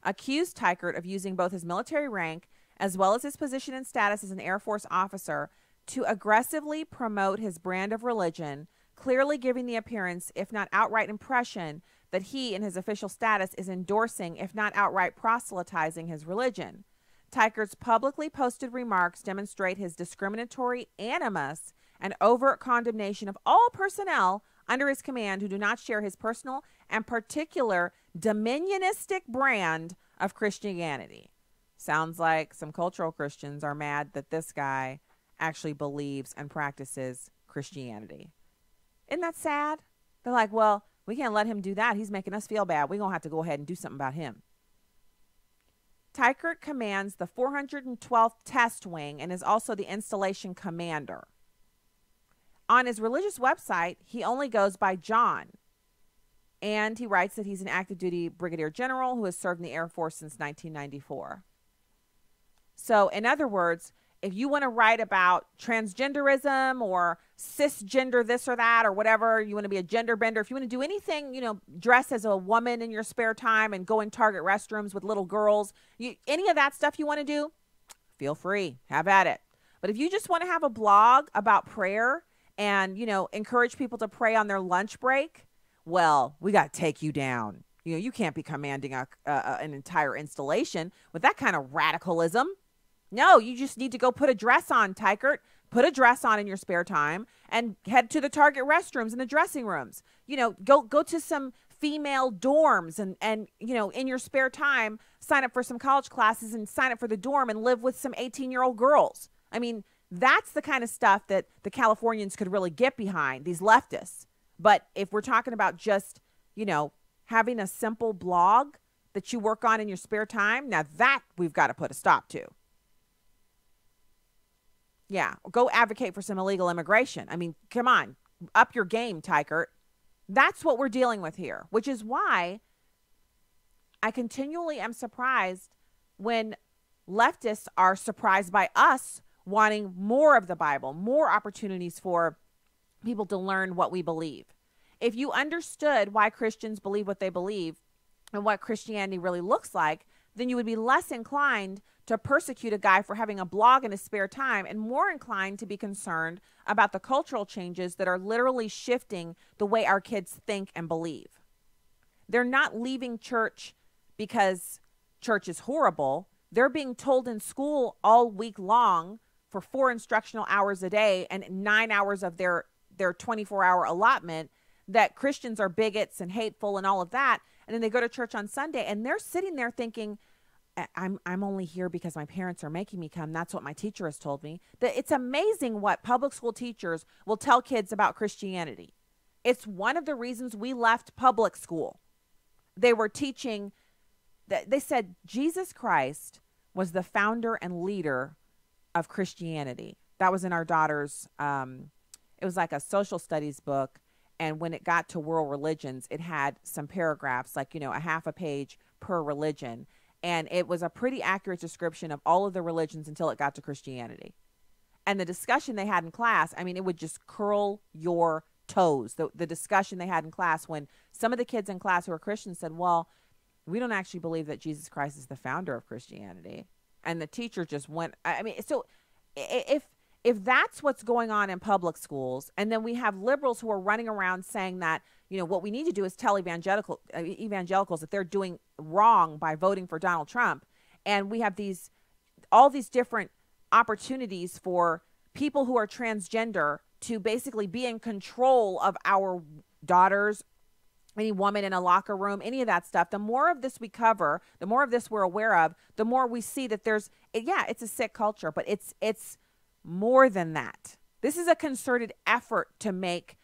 accused Teichert of using both his military rank as well as his position and status as an Air Force officer to aggressively promote his brand of religion clearly giving the appearance, if not outright impression, that he, in his official status, is endorsing, if not outright proselytizing, his religion. Teichert's publicly posted remarks demonstrate his discriminatory animus and overt condemnation of all personnel under his command who do not share his personal and particular dominionistic brand of Christianity. Sounds like some cultural Christians are mad that this guy actually believes and practices Christianity. Isn't that sad? They're like, well, we can't let him do that. He's making us feel bad. We're going to have to go ahead and do something about him. Teichert commands the 412th Test Wing and is also the installation commander. On his religious website, he only goes by John. And he writes that he's an active duty brigadier general who has served in the Air Force since 1994. So, in other words, if you want to write about transgenderism or cisgender this or that or whatever, you want to be a gender bender, if you want to do anything, you know, dress as a woman in your spare time and go in Target restrooms with little girls, any of that stuff you want to do, feel free, have at it. But if you just want to have a blog about prayer and, you know, encourage people to pray on their lunch break, well, we got to take you down. You know, you can't be commanding an entire installation with that kind of radicalism. No, you just need to go put a dress on, Teichert. Put a dress on in your spare time and head to the Target restrooms and the dressing rooms. You know, go to some female dorms and you know, in your spare time, sign up for some college classes and sign up for the dorm and live with some 18-year-old girls. I mean, that's the kind of stuff that the Californians could really get behind, these leftists. But if we're talking about just, you know, having a simple blog that you work on in your spare time, now that we've got to put a stop to. Yeah, go advocate for some illegal immigration. I mean, come on, up your game, Teichert. That's what we're dealing with here, which is why I continually am surprised when leftists are surprised by us wanting more of the Bible, more opportunities for people to learn what we believe. If you understood why Christians believe what they believe and what Christianity really looks like, then you would be less inclined to persecute a guy for having a blog in his spare time and more inclined to be concerned about the cultural changes that are literally shifting the way our kids think and believe. They're not leaving church because church is horrible. They're being told in school all week long for 4 instructional hours a day and 9 hours of their 24-hour allotment that Christians are bigots and hateful and all of that. And then they go to church on Sunday and they're sitting there thinking, I'm only here because my parents are making me come. That's what my teacher has told me. That it's amazing what public school teachers will tell kids about Christianity. It's one of the reasons we left public school. They were teaching that they said Jesus Christ was the founder and leader of Christianity. That was in our daughter's, it was like a social studies book. And when it got to world religions, it had some paragraphs, like, you know, a half a page per religion. And it was a pretty accurate description of all of the religions until it got to Christianity. And the discussion they had in class, I mean, it would just curl your toes. The discussion they had in class when some of the kids in class who were Christians said, well, we don't actually believe that Jesus Christ is the founder of Christianity. And the teacher just went, I mean, so if that's what's going on in public schools, and then we have liberals who are running around saying that, you know, what we need to do is tell evangelicals that they're doing wrong by voting for Donald Trump. And we have all these different opportunities for people who are transgender to basically be in control of our daughters, any woman in a locker room, any of that stuff. The more of this we cover, the more of this we're aware of, the more we see that it's a sick culture, but it's more than that. This is a concerted effort to make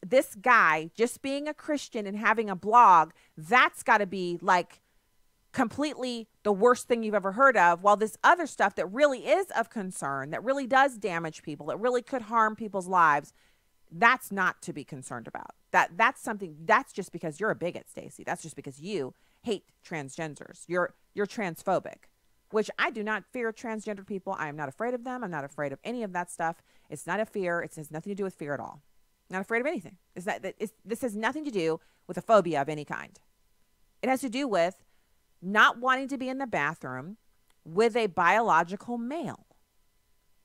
this guy just being a Christian and having a blog, that's got to be like completely the worst thing you've ever heard of, while this other stuff that really is of concern, that really does damage people, that really could harm people's lives, that's not to be concerned about. That's something, that's just because you're a bigot, Stacey. That's just because you hate transgenders. You're transphobic, which I do not fear transgender people. I am not afraid of them. I'm not afraid of any of that stuff. It's not a fear. It has nothing to do with fear at all. Not afraid of anything. This has nothing to do with a phobia of any kind. It has to do with not wanting to be in the bathroom with a biological male.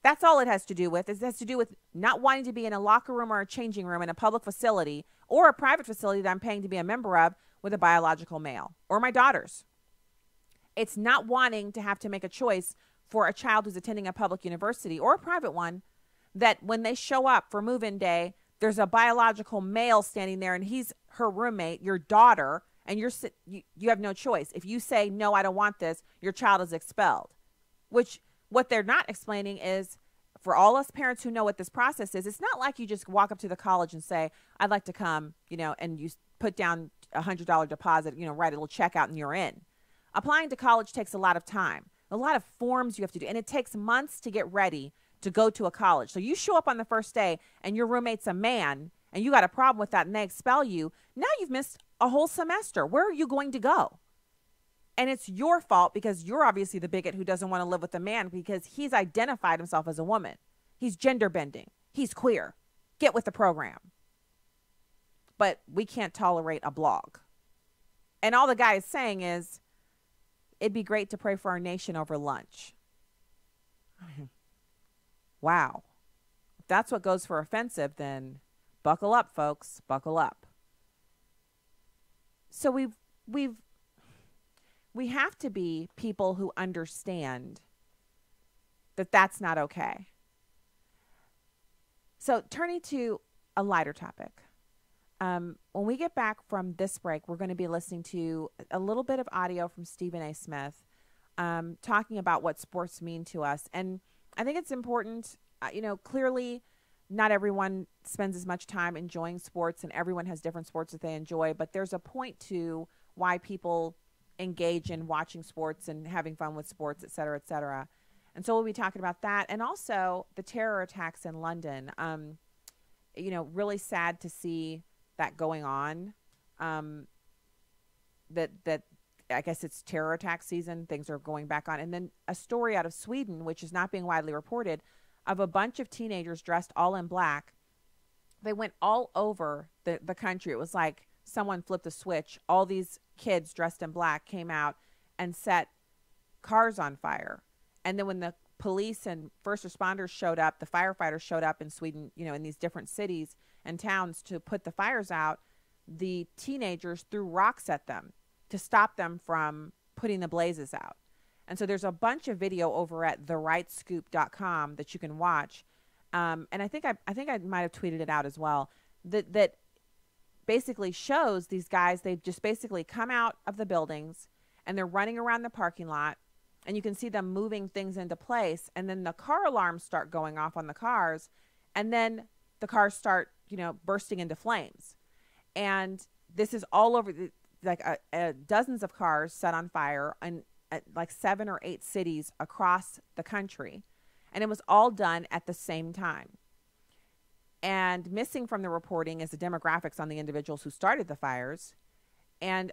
That's all it has to do with. It has to do with not wanting to be in a locker room or a changing room in a public facility or a private facility that I'm paying to be a member of with a biological male or my daughters. It's not wanting to have to make a choice for a child who's attending a public university or a private one, that when they show up for move-in day, there's a biological male standing there and he's her roommate, your daughter, and you have no choice. If you say, no, I don't want this, your child is expelled. Which, what they're not explaining is, for all us parents who know what this process is, it's not like you just walk up to the college and say, I'd like to come, and you put down $100 deposit, write a little check out and you're in. Applying to college takes a lot of time, a lot of forms you have to do, and it takes months to get ready to go to a college. So you show up on the first day and your roommate's a man and you got a problem with that and they expel you. Now you've missed a whole semester. Where are you going to go? And it's your fault because you're obviously the bigot who doesn't want to live with a man because he's identified himself as a woman. He's gender bending. He's queer. Get with the program. But we can't tolerate a blog. And all the guy is saying is, it'd be great to pray for our nation over lunch. Wow. If that's what goes for offensive, then buckle up, folks. Buckle up. So we have to be people who understand that that's not okay. So turning to a lighter topic. When we get back from this break, we're going to be listening to a little bit of audio from Stephen A. Smith talking about what sports mean to us. And I think it's important, clearly not everyone spends as much time enjoying sports and everyone has different sports that they enjoy, but there's a point to why people engage in watching sports and having fun with sports, et cetera, et cetera. And so we'll be talking about that. And also the terror attacks in London. Really sad to see that going on. That I guess it's terror attack season. Things are going back on. And then a story out of Sweden, which is not being widely reported, of a bunch of teenagers dressed all in black. They went all over the country. It was like someone flipped a switch. All these kids dressed in black came out and set cars on fire. And then when the police and first responders showed up, the firefighters showed up in Sweden, in these different cities and towns to put the fires out, the teenagers threw rocks at them to stop them from putting the blazes out. And so there's a bunch of video over at therightscoop.com that you can watch. And I think I might have tweeted it out as well, that basically shows these guys, they've just basically come out of the buildings and they're running around the parking lot and you can see them moving things into place. And then the car alarms start going off on the cars and then the cars start, bursting into flames. And this is all over, dozens of cars set on fire in like 7 or 8 cities across the country. And it was all done at the same time. And missing from the reporting is the demographics on the individuals who started the fires. And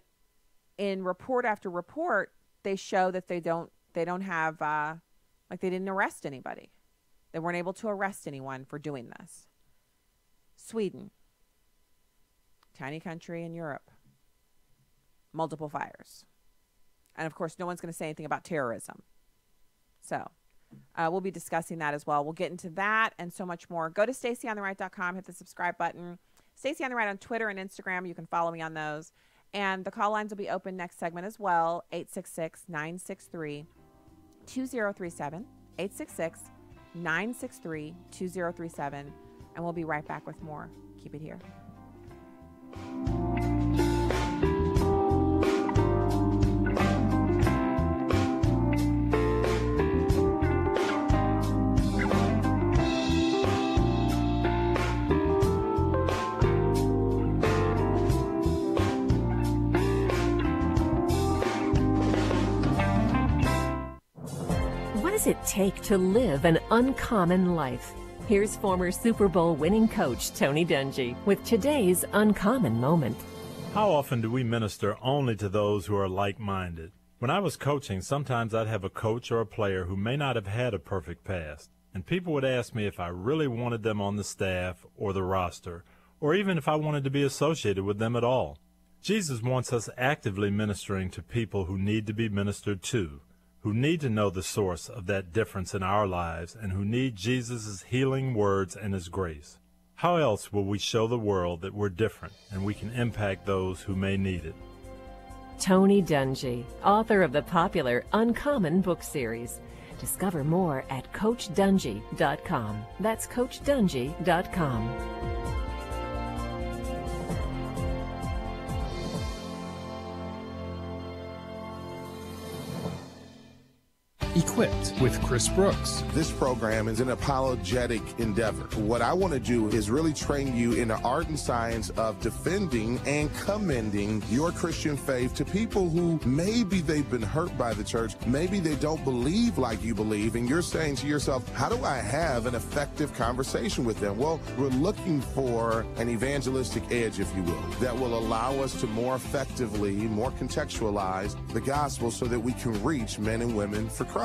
in report after report, they show that they don't have, they didn't arrest anybody. They weren't able to arrest anyone for doing this. Sweden, tiny country in Europe, multiple fires. And of course, no one's going to say anything about terrorism. So we'll be discussing that as well. We'll get into that and so much more. Go to StaceyOnTheRight.com, hit the subscribe button. Stacey on the Right on Twitter and Instagram. You can follow me on those. And the call lines will be open next segment as well. 866-963-2037. 866-963-2037. And we'll be right back with more. Keep it here. What does it take to live an uncommon life? Here's former Super Bowl winning coach Tony Dungy with today's uncommon moment. How often do we minister only to those who are like-minded? When I was coaching, sometimes I'd have a coach or a player who may not have had a perfect past, and people would ask me if I really wanted them on the staff or the roster, or even if I wanted to be associated with them at all. Jesus wants us actively ministering to people who need to be ministered to. who need to know the source of that difference in our lives and who need Jesus' healing words and his grace. How else will we show the world that we're different and we can impact those who may need it? Tony Dungy, author of the popular Uncommon book series. Discover more at CoachDungy.com. That's CoachDungy.com. Equipped with Chris Brooks. This program is an apologetic endeavor. What I want to do is really train you in the art and science of defending and commending your Christian faith to people who maybe they've been hurt by the church, maybe they don't believe like you believe, and you're saying to yourself, how do I have an effective conversation with them? Well, we're looking for an evangelistic edge, if you will, that will allow us to more effectively, more contextualize the gospel so that we can reach men and women for Christ.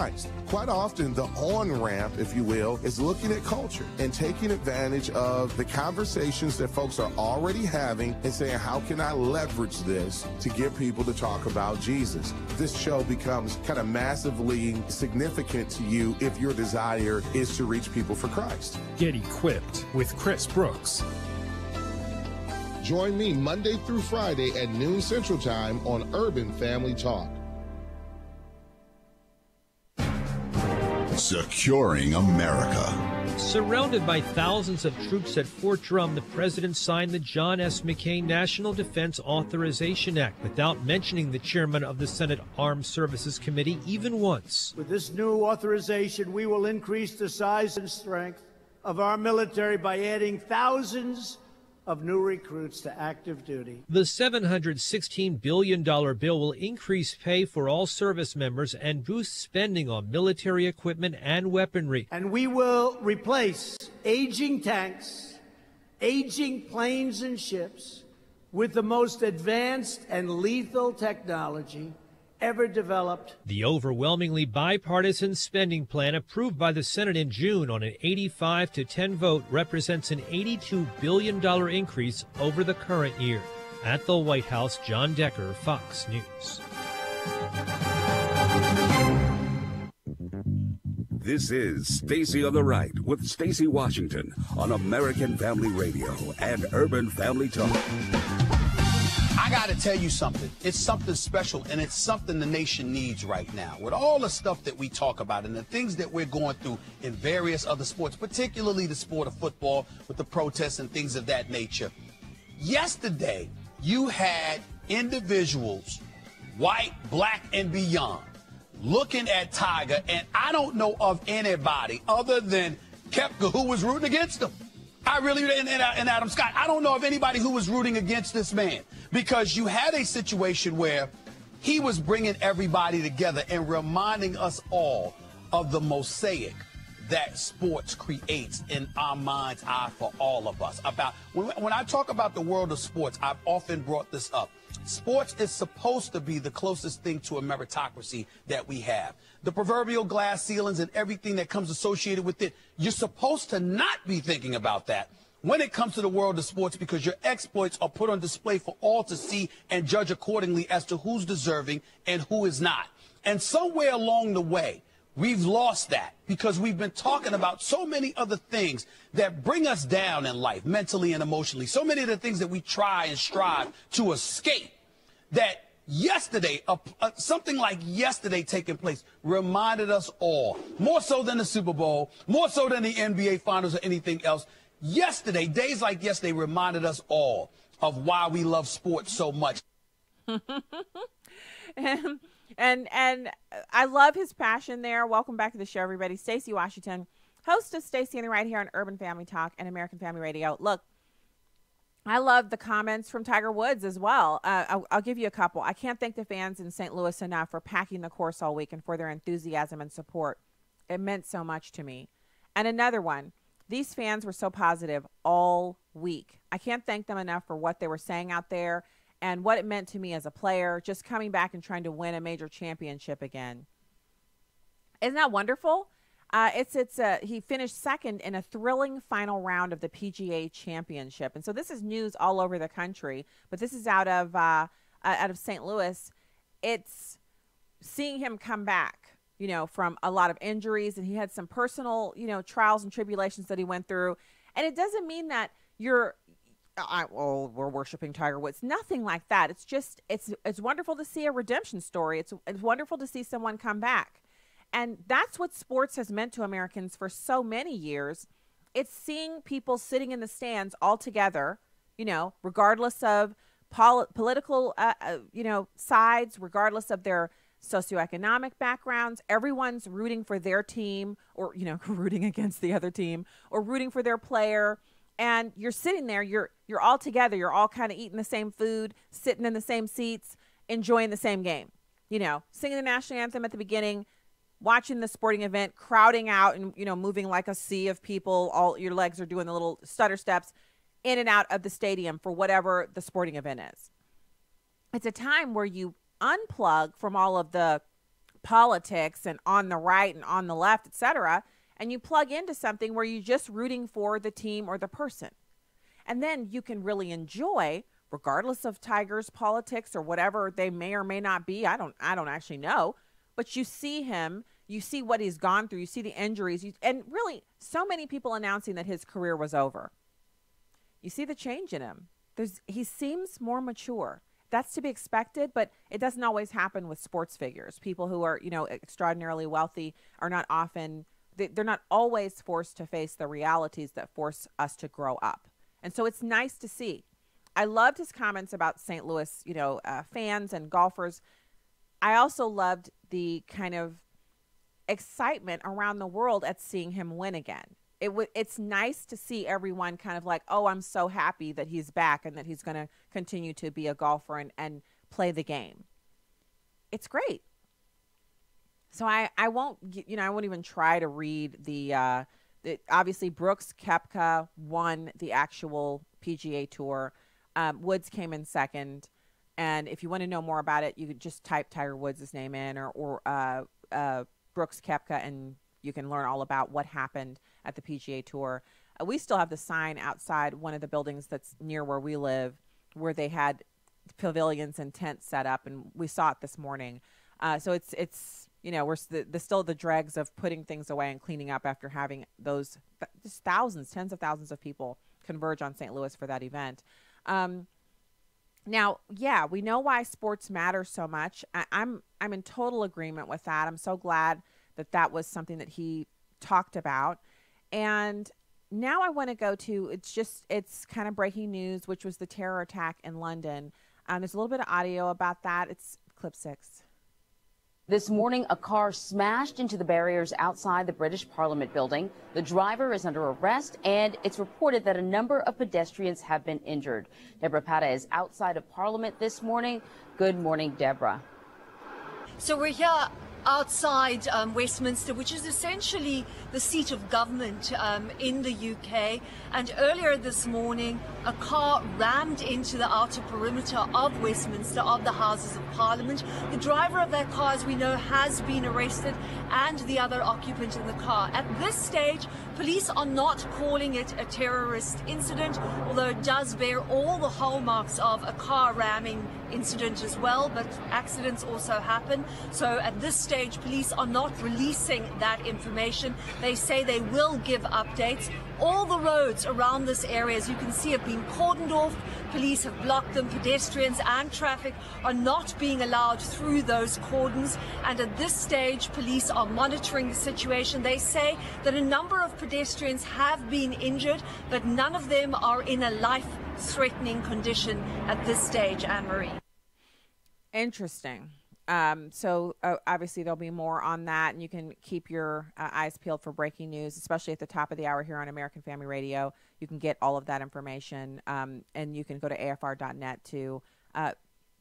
Quite often, the on-ramp, if you will, is looking at culture and taking advantage of the conversations that folks are already having and saying, how can I leverage this to get people to talk about Jesus? This show becomes kind of massively significant to you if your desire is to reach people for Christ. Get equipped with Chris Brooks. Join me Monday through Friday at noon Central Time on Urban Family Talk. Securing America. Surrounded by thousands of troops at Fort Drum, the president signed the John S. McCain National Defense Authorization Act without mentioning the chairman of the Senate Armed Services Committee even once. With this new authorization, we will increase the size and strength of our military by adding thousands of new recruits to active duty. The $716 billion bill will increase pay for all service members and boost spending on military equipment and weaponry. And we will replace aging tanks, aging planes and ships with the most advanced and lethal technology ever developed. The overwhelmingly bipartisan spending plan approved by the Senate in June on an 85-10 vote represents an $82 billion increase over the current year. At the White House, John Decker, Fox News. This is Stacy on the Right with Stacy Washington on American Family Radio and Urban Family Talk. I got to tell you something. It's something special, and it's something the nation needs right now. With all the stuff that we talk about and the things that we're going through in various other sports, particularly the sport of football with the protests and things of that nature. Yesterday, you had individuals, white, black, and beyond, looking at Tiger, and I don't know of anybody other than Koepka who was rooting against him. I really, and Adam Scott, I don't know of anybody who was rooting against this man, because you had a situation where he was bringing everybody together and reminding us all of the mosaic that sports creates in our mind's eye for all of us. About when I talk about the world of sports, I've often brought this up. Sports is supposed to be the closest thing to a meritocracy that we have. The proverbial glass ceilings and everything that comes associated with it, you're supposed to not be thinking about that when it comes to the world of sports, because your exploits are put on display for all to see and judge accordingly as to who's deserving and who is not. And somewhere along the way, we've lost that because we've been talking about so many other things that bring us down in life, mentally and emotionally. So many of the things that we try and strive to escape, that yesterday, something like yesterday taking place reminded us all, more so than the Super Bowl, more so than the NBA Finals or anything else. Yesterday, days like yesterday reminded us all of why we love sports so much. And I love his passion there. Welcome back to the show, everybody. Stacy Washington, host of Stacy on the Right here on Urban Family Talk and American Family Radio. Look, I love the comments from Tiger Woods as well. I'll give you a couple. I can't thank the fans in St. Louis enough for packing the course all week and for their enthusiasm and support. It meant so much to me. And another one, these fans were so positive all week. I can't thank them enough for what they were saying out there and what it meant to me as a player, just coming back and trying to win a major championship again. Isn't that wonderful? He finished second in a thrilling final round of the PGA Championship. And so this is news all over the country, but this is out of St. Louis. It's seeing him come back from a lot of injuries, and he had some personal, trials and tribulations that he went through. And it doesn't mean that we're worshiping Tiger Woods. Nothing like that. It's just, it's wonderful to see a redemption story. It's wonderful to see someone come back. And that's what sports has meant to Americans for so many years. It's seeing people sitting in the stands all together, regardless of political, sides, regardless of their socioeconomic backgrounds. Everyone's rooting for their team, or, rooting against the other team, or rooting for their player. And you're sitting there, you're all together. You're all kind of eating the same food, sitting in the same seats, enjoying the same game, singing the national anthem at the beginning, watching the sporting event, crowding out and, moving like a sea of people. All your legs are doing the little stutter steps in and out of the stadium for whatever the sporting event is. It's a time where you unplug from all of the politics and on the right and on the left, etc., and you plug into something where you're just rooting for the team or the person. And then you can really enjoy, regardless of Tiger's politics or whatever they may or may not be. I don't actually know. But you see him, you see what he's gone through, you see the injuries, and really so many people announcing that his career was over. You see the change in him. He seems more mature. That's to be expected, but it doesn't always happen with sports figures. People who are, extraordinarily wealthy are not often, they're not always forced to face the realities that force us to grow up. And so it's nice to see. I loved his comments about St. Louis, fans and golfers. I also loved the kind of excitement around the world at seeing him win again. It's nice to see everyone kind of like, oh, I'm so happy that he's back and that he's going to continue to be a golfer and play the game. It's great. So I won't even try to read the obviously Brooks Koepka won the actual PGA Tour. Woods came in second. And if you want to know more about it, you could just type Tiger Woods' name in or Brooks Koepka, and you can learn all about what happened at the PGA Tour. We still have the sign outside one of the buildings that's near where we live, where they had pavilions and tents set up, and we saw it this morning. So it's we're still the dregs of putting things away and cleaning up after having those just thousands, tens of thousands of people converge on St. Louis for that event. Now, yeah, we know why sports matter so much. I'm in total agreement with that. I'm so glad that was something that he talked about. And now I want to go to, it's kind of breaking news, which was the terror attack in London. There's a little bit of audio about that. It's clip 6. This morning, a car smashed into the barriers outside the British Parliament building. The driver is under arrest, and it's reported that a number of pedestrians have been injured. Deborah Pata is outside of Parliament this morning. Good morning, Deborah. So we're here outside Westminster, which is essentially the seat of government in the UK. And earlier this morning, a car rammed into the outer perimeter of Westminster, of the Houses of Parliament. The driver of that car, as we know, has been arrested, and the other occupant in the car. At this stage, police are not calling it a terrorist incident, although it does bear all the hallmarks of a car ramming incident as well, but accidents also happen. So at this stage, police are not releasing that information. They say they will give updates. All the roads around this area, as you can see, have been cordoned off. Police have blocked them. Pedestrians and traffic are not being allowed through those cordons. And at this stage, police are monitoring the situation. They say that a number of pedestrians have been injured, but none of them are in a life-threatening condition at this stage, Anne-Marie. Interesting. So obviously there'll be more on that, and you can keep your eyes peeled for breaking news, especially at the top of the hour here on American Family Radio. You can get all of that information, and you can go to afr.net to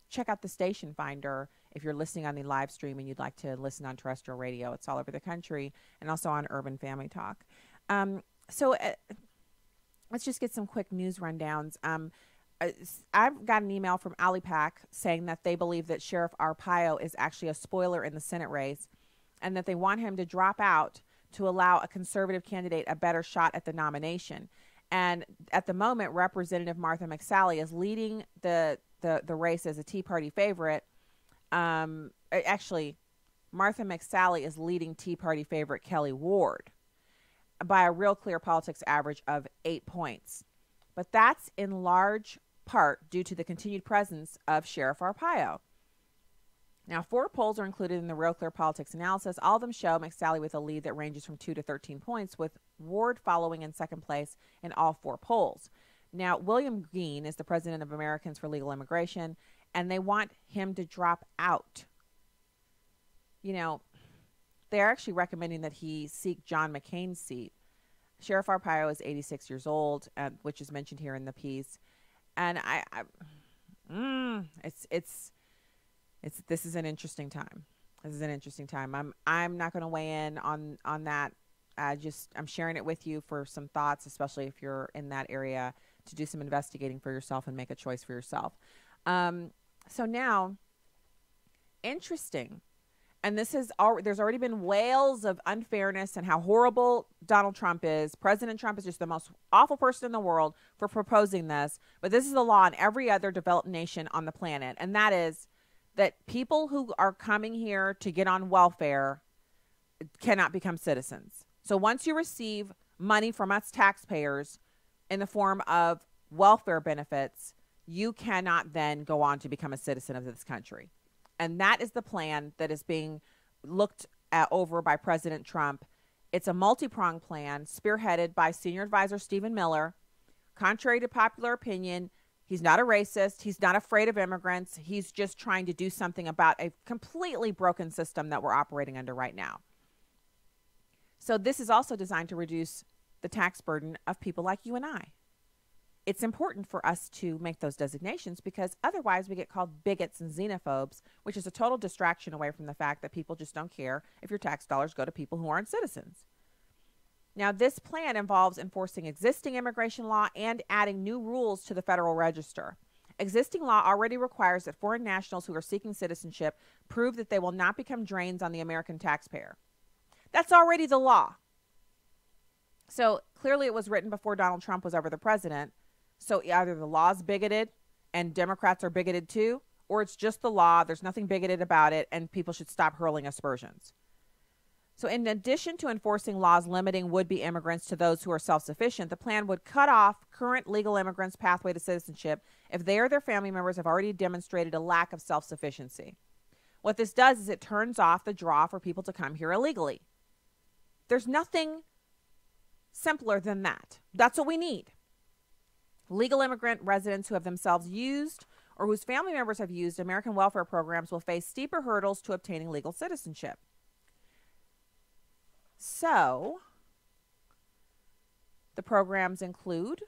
check out the station finder if you're listening on the live stream and you'd like to listen on terrestrial radio. It's all over the country, and also on Urban Family Talk. So let's just get some quick news rundowns. I've got an email from Alipac saying that they believe that Sheriff Arpaio is actually a spoiler in the Senate race, and that they want him to drop out to allow a conservative candidate a better shot at the nomination. And at the moment, Representative Martha McSally is leading the race as a Tea Party favorite. Actually, Martha McSally is leading Tea Party favorite Kelly Ward by a real clear politics average of 8 points. But that's in large part due to the continued presence of Sheriff Arpaio. Now, 4 polls are included in the Real Clear Politics analysis. All of them show McSally with a lead that ranges from 2 to 13 points, with Ward following in second place in all 4 polls. Now, William Green is the president of Americans for Legal Immigration, and they want him to drop out. You know, they're actually recommending that he seek John McCain's seat. Sheriff Arpaio is 86 years old, which is mentioned here in the piece. And this is an interesting time. This is an interesting time. I'm not going to weigh in on that. I'm sharing it with you for some thoughts, especially if you're in that area, to do some investigating for yourself and make a choice for yourself. So now, interesting. And there's already been wails of unfairness and how horrible Donald Trump is. President Trump is just the most awful person in the world for proposing this. But this is the law in every other developed nation on the planet. And that is that people who are coming here to get on welfare cannot become citizens. So once you receive money from us taxpayers in the form of welfare benefits, you cannot then go on to become a citizen of this country. And that is the plan that is being looked at over by President Trump. It's a multi-pronged plan spearheaded by senior advisor Stephen Miller. Contrary to popular opinion, he's not a racist. He's not afraid of immigrants. He's just trying to do something about a completely broken system that we're operating under right now. So this is also designed to reduce the tax burden of people like you and I. It's important for us to make those designations because otherwise we get called bigots and xenophobes, which is a total distraction away from the fact that people just don't care if your tax dollars go to people who aren't citizens. Now, this plan involves enforcing existing immigration law and adding new rules to the Federal Register. Existing law already requires that foreign nationals who are seeking citizenship prove that they will not become drains on the American taxpayer. That's already the law. So clearly it was written before Donald Trump was ever the president. So either the law's bigoted and Democrats are bigoted too, or it's just the law. There's nothing bigoted about it, and people should stop hurling aspersions. So in addition to enforcing laws limiting would-be immigrants to those who are self-sufficient, the plan would cut off current legal immigrants' pathway to citizenship if they or their family members have already demonstrated a lack of self-sufficiency. What this does is it turns off the draw for people to come here illegally. There's nothing simpler than that. That's what we need. Legal immigrant residents who have themselves used or whose family members have used American welfare programs will face steeper hurdles to obtaining legal citizenship. So, the programs include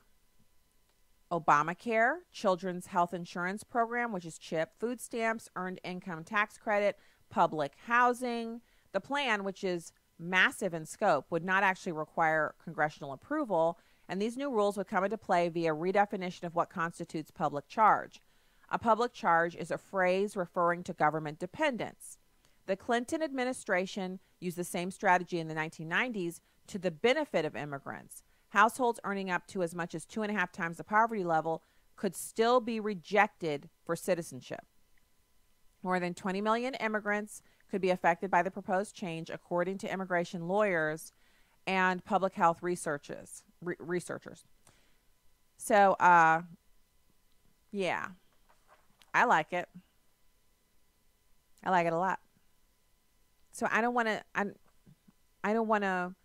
Obamacare, Children's Health Insurance Program, which is CHIP, food stamps, earned income tax credit, public housing. The plan, which is massive in scope, would not actually require congressional approval, and these new rules would come into play via redefinition of what constitutes public charge. A public charge is a phrase referring to government dependence. The Clinton administration used the same strategy in the 1990s to the benefit of immigrants. Households earning up to as much as 2.5 times the poverty level could still be rejected for citizenship. More than 20 million immigrants could be affected by the proposed change, according to immigration lawyers and public health researchers. So, yeah, I like it. I like it a lot. So I don't want to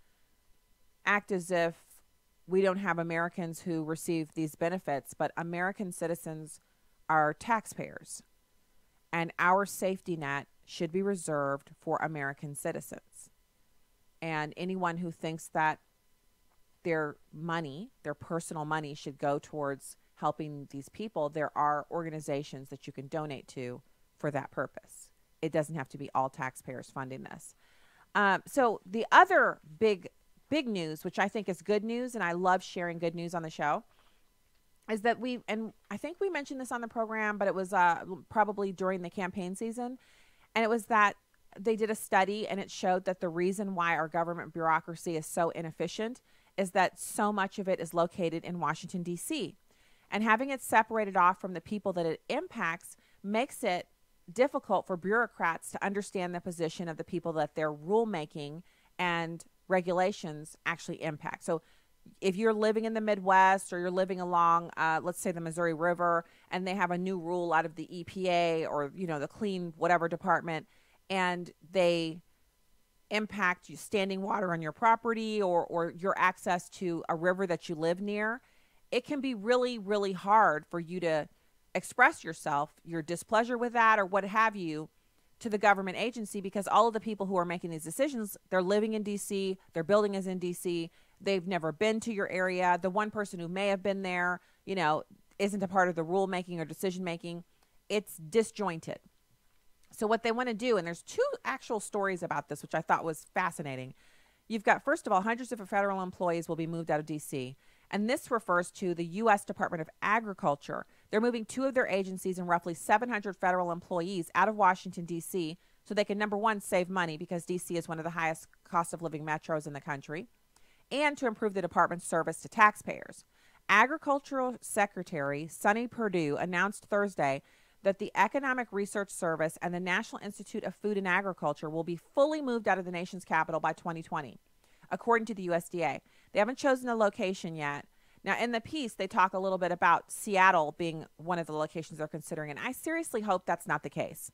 act as if we don't have Americans who receive these benefits, but American citizens are taxpayers, and our safety net should be reserved for American citizens. And anyone who thinks that their money, their personal money, should go towards helping these people, there are organizations that you can donate to for that purpose. It doesn't have to be all taxpayers funding this. So the other big news, which I think is good news, and I love sharing good news on the show, is that and I think we mentioned this on the program, but it was probably during the campaign season, and it was that they did a study and it showed that the reason why our government bureaucracy is so inefficient is that so much of it is located in Washington, D.C. And having it separated off from the people that it impacts makes it difficult for bureaucrats to understand the position of the people that their rulemaking and regulations actually impact. So if you're living in the Midwest or you're living along, let's say the Missouri River, and they have a new rule out of the EPA or, the clean whatever department, and they impact you standing water on your property or your access to a river that you live near, it can be really, really hard for you to express yourself, your displeasure with that or what have you, to the government agency, because all of the people who are making these decisions, they're living in D.C., their building is in D.C., they've never been to your area. The one person who may have been there, isn't a part of the rulemaking or decision making. It's disjointed. So what they want to do, and there's two actual stories about this, which I thought was fascinating. You've got, first of all, hundreds of federal employees will be moved out of D.C., and this refers to the U.S. Department of Agriculture. They're moving 2 of their agencies and roughly 700 federal employees out of Washington, D.C., so they can, number one, save money because D.C. is one of the highest cost of living metros in the country, and to improve the department's service to taxpayers. Agricultural Secretary Sonny Perdue announced Thursday that the Economic Research Service and the National Institute of Food and Agriculture will be fully moved out of the nation's capital by 2020, according to the USDA. They haven't chosen a location yet. Now, in the piece, they talk a little bit about Seattle being one of the locations they're considering, and I seriously hope that's not the case.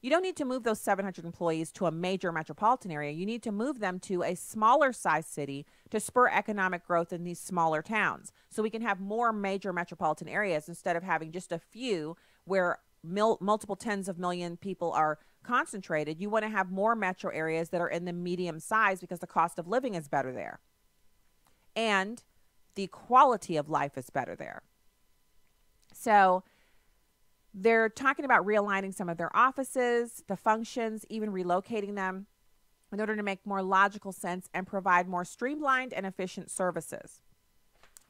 You don't need to move those 700 employees to a major metropolitan area. You need to move them to a smaller size city to spur economic growth in these smaller towns, so we can have more major metropolitan areas instead of having just a few where multiple tens of million people are concentrated. You want to have more metro areas that are in the medium size because the cost of living is better there. And the quality of life is better there. So they're talking about realigning some of their offices, the functions, even relocating them in order to make more logical sense and provide more streamlined and efficient services.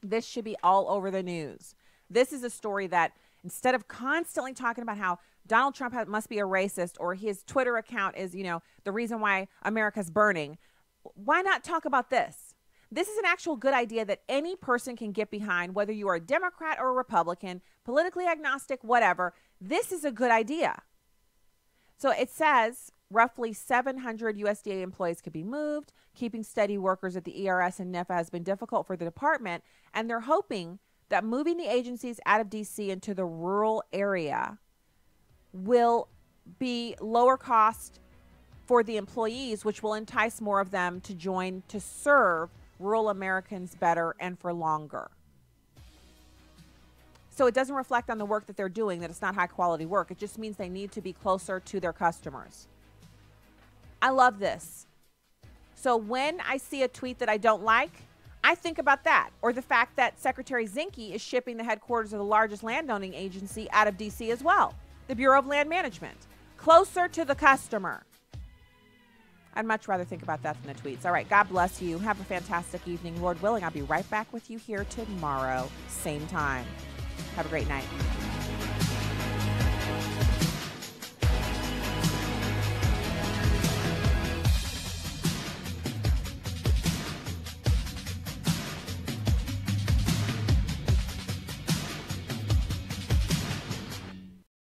This should be all over the news. This is a story that, instead of constantly talking about how Donald Trump must be a racist or his Twitter account is, the reason why America's burning, why not talk about this? This is an actual good idea that any person can get behind, whether you are a Democrat or a Republican, politically agnostic, whatever. This is a good idea. So it says roughly 700 USDA employees could be moved. Keeping steady workers at the ERS and NIFA has been difficult for the department, and they're hoping that moving the agencies out of D.C. into the rural area will be lower cost for the employees, which will entice more of them to join to serve rural Americans better and for longer. So it doesn't reflect on the work that they're doing that it's not high quality work. It just means they need to be closer to their customers. I love this. So when I see a tweet that I don't like, I think about that, or the fact that Secretary Zinke is shipping the headquarters of the largest landowning agency out of D.C. as well, the Bureau of Land Management, closer to the customer. I'd much rather think about that than the tweets. All right, God bless you. Have a fantastic evening. Lord willing, I'll be right back with you here tomorrow, same time. Have a great night.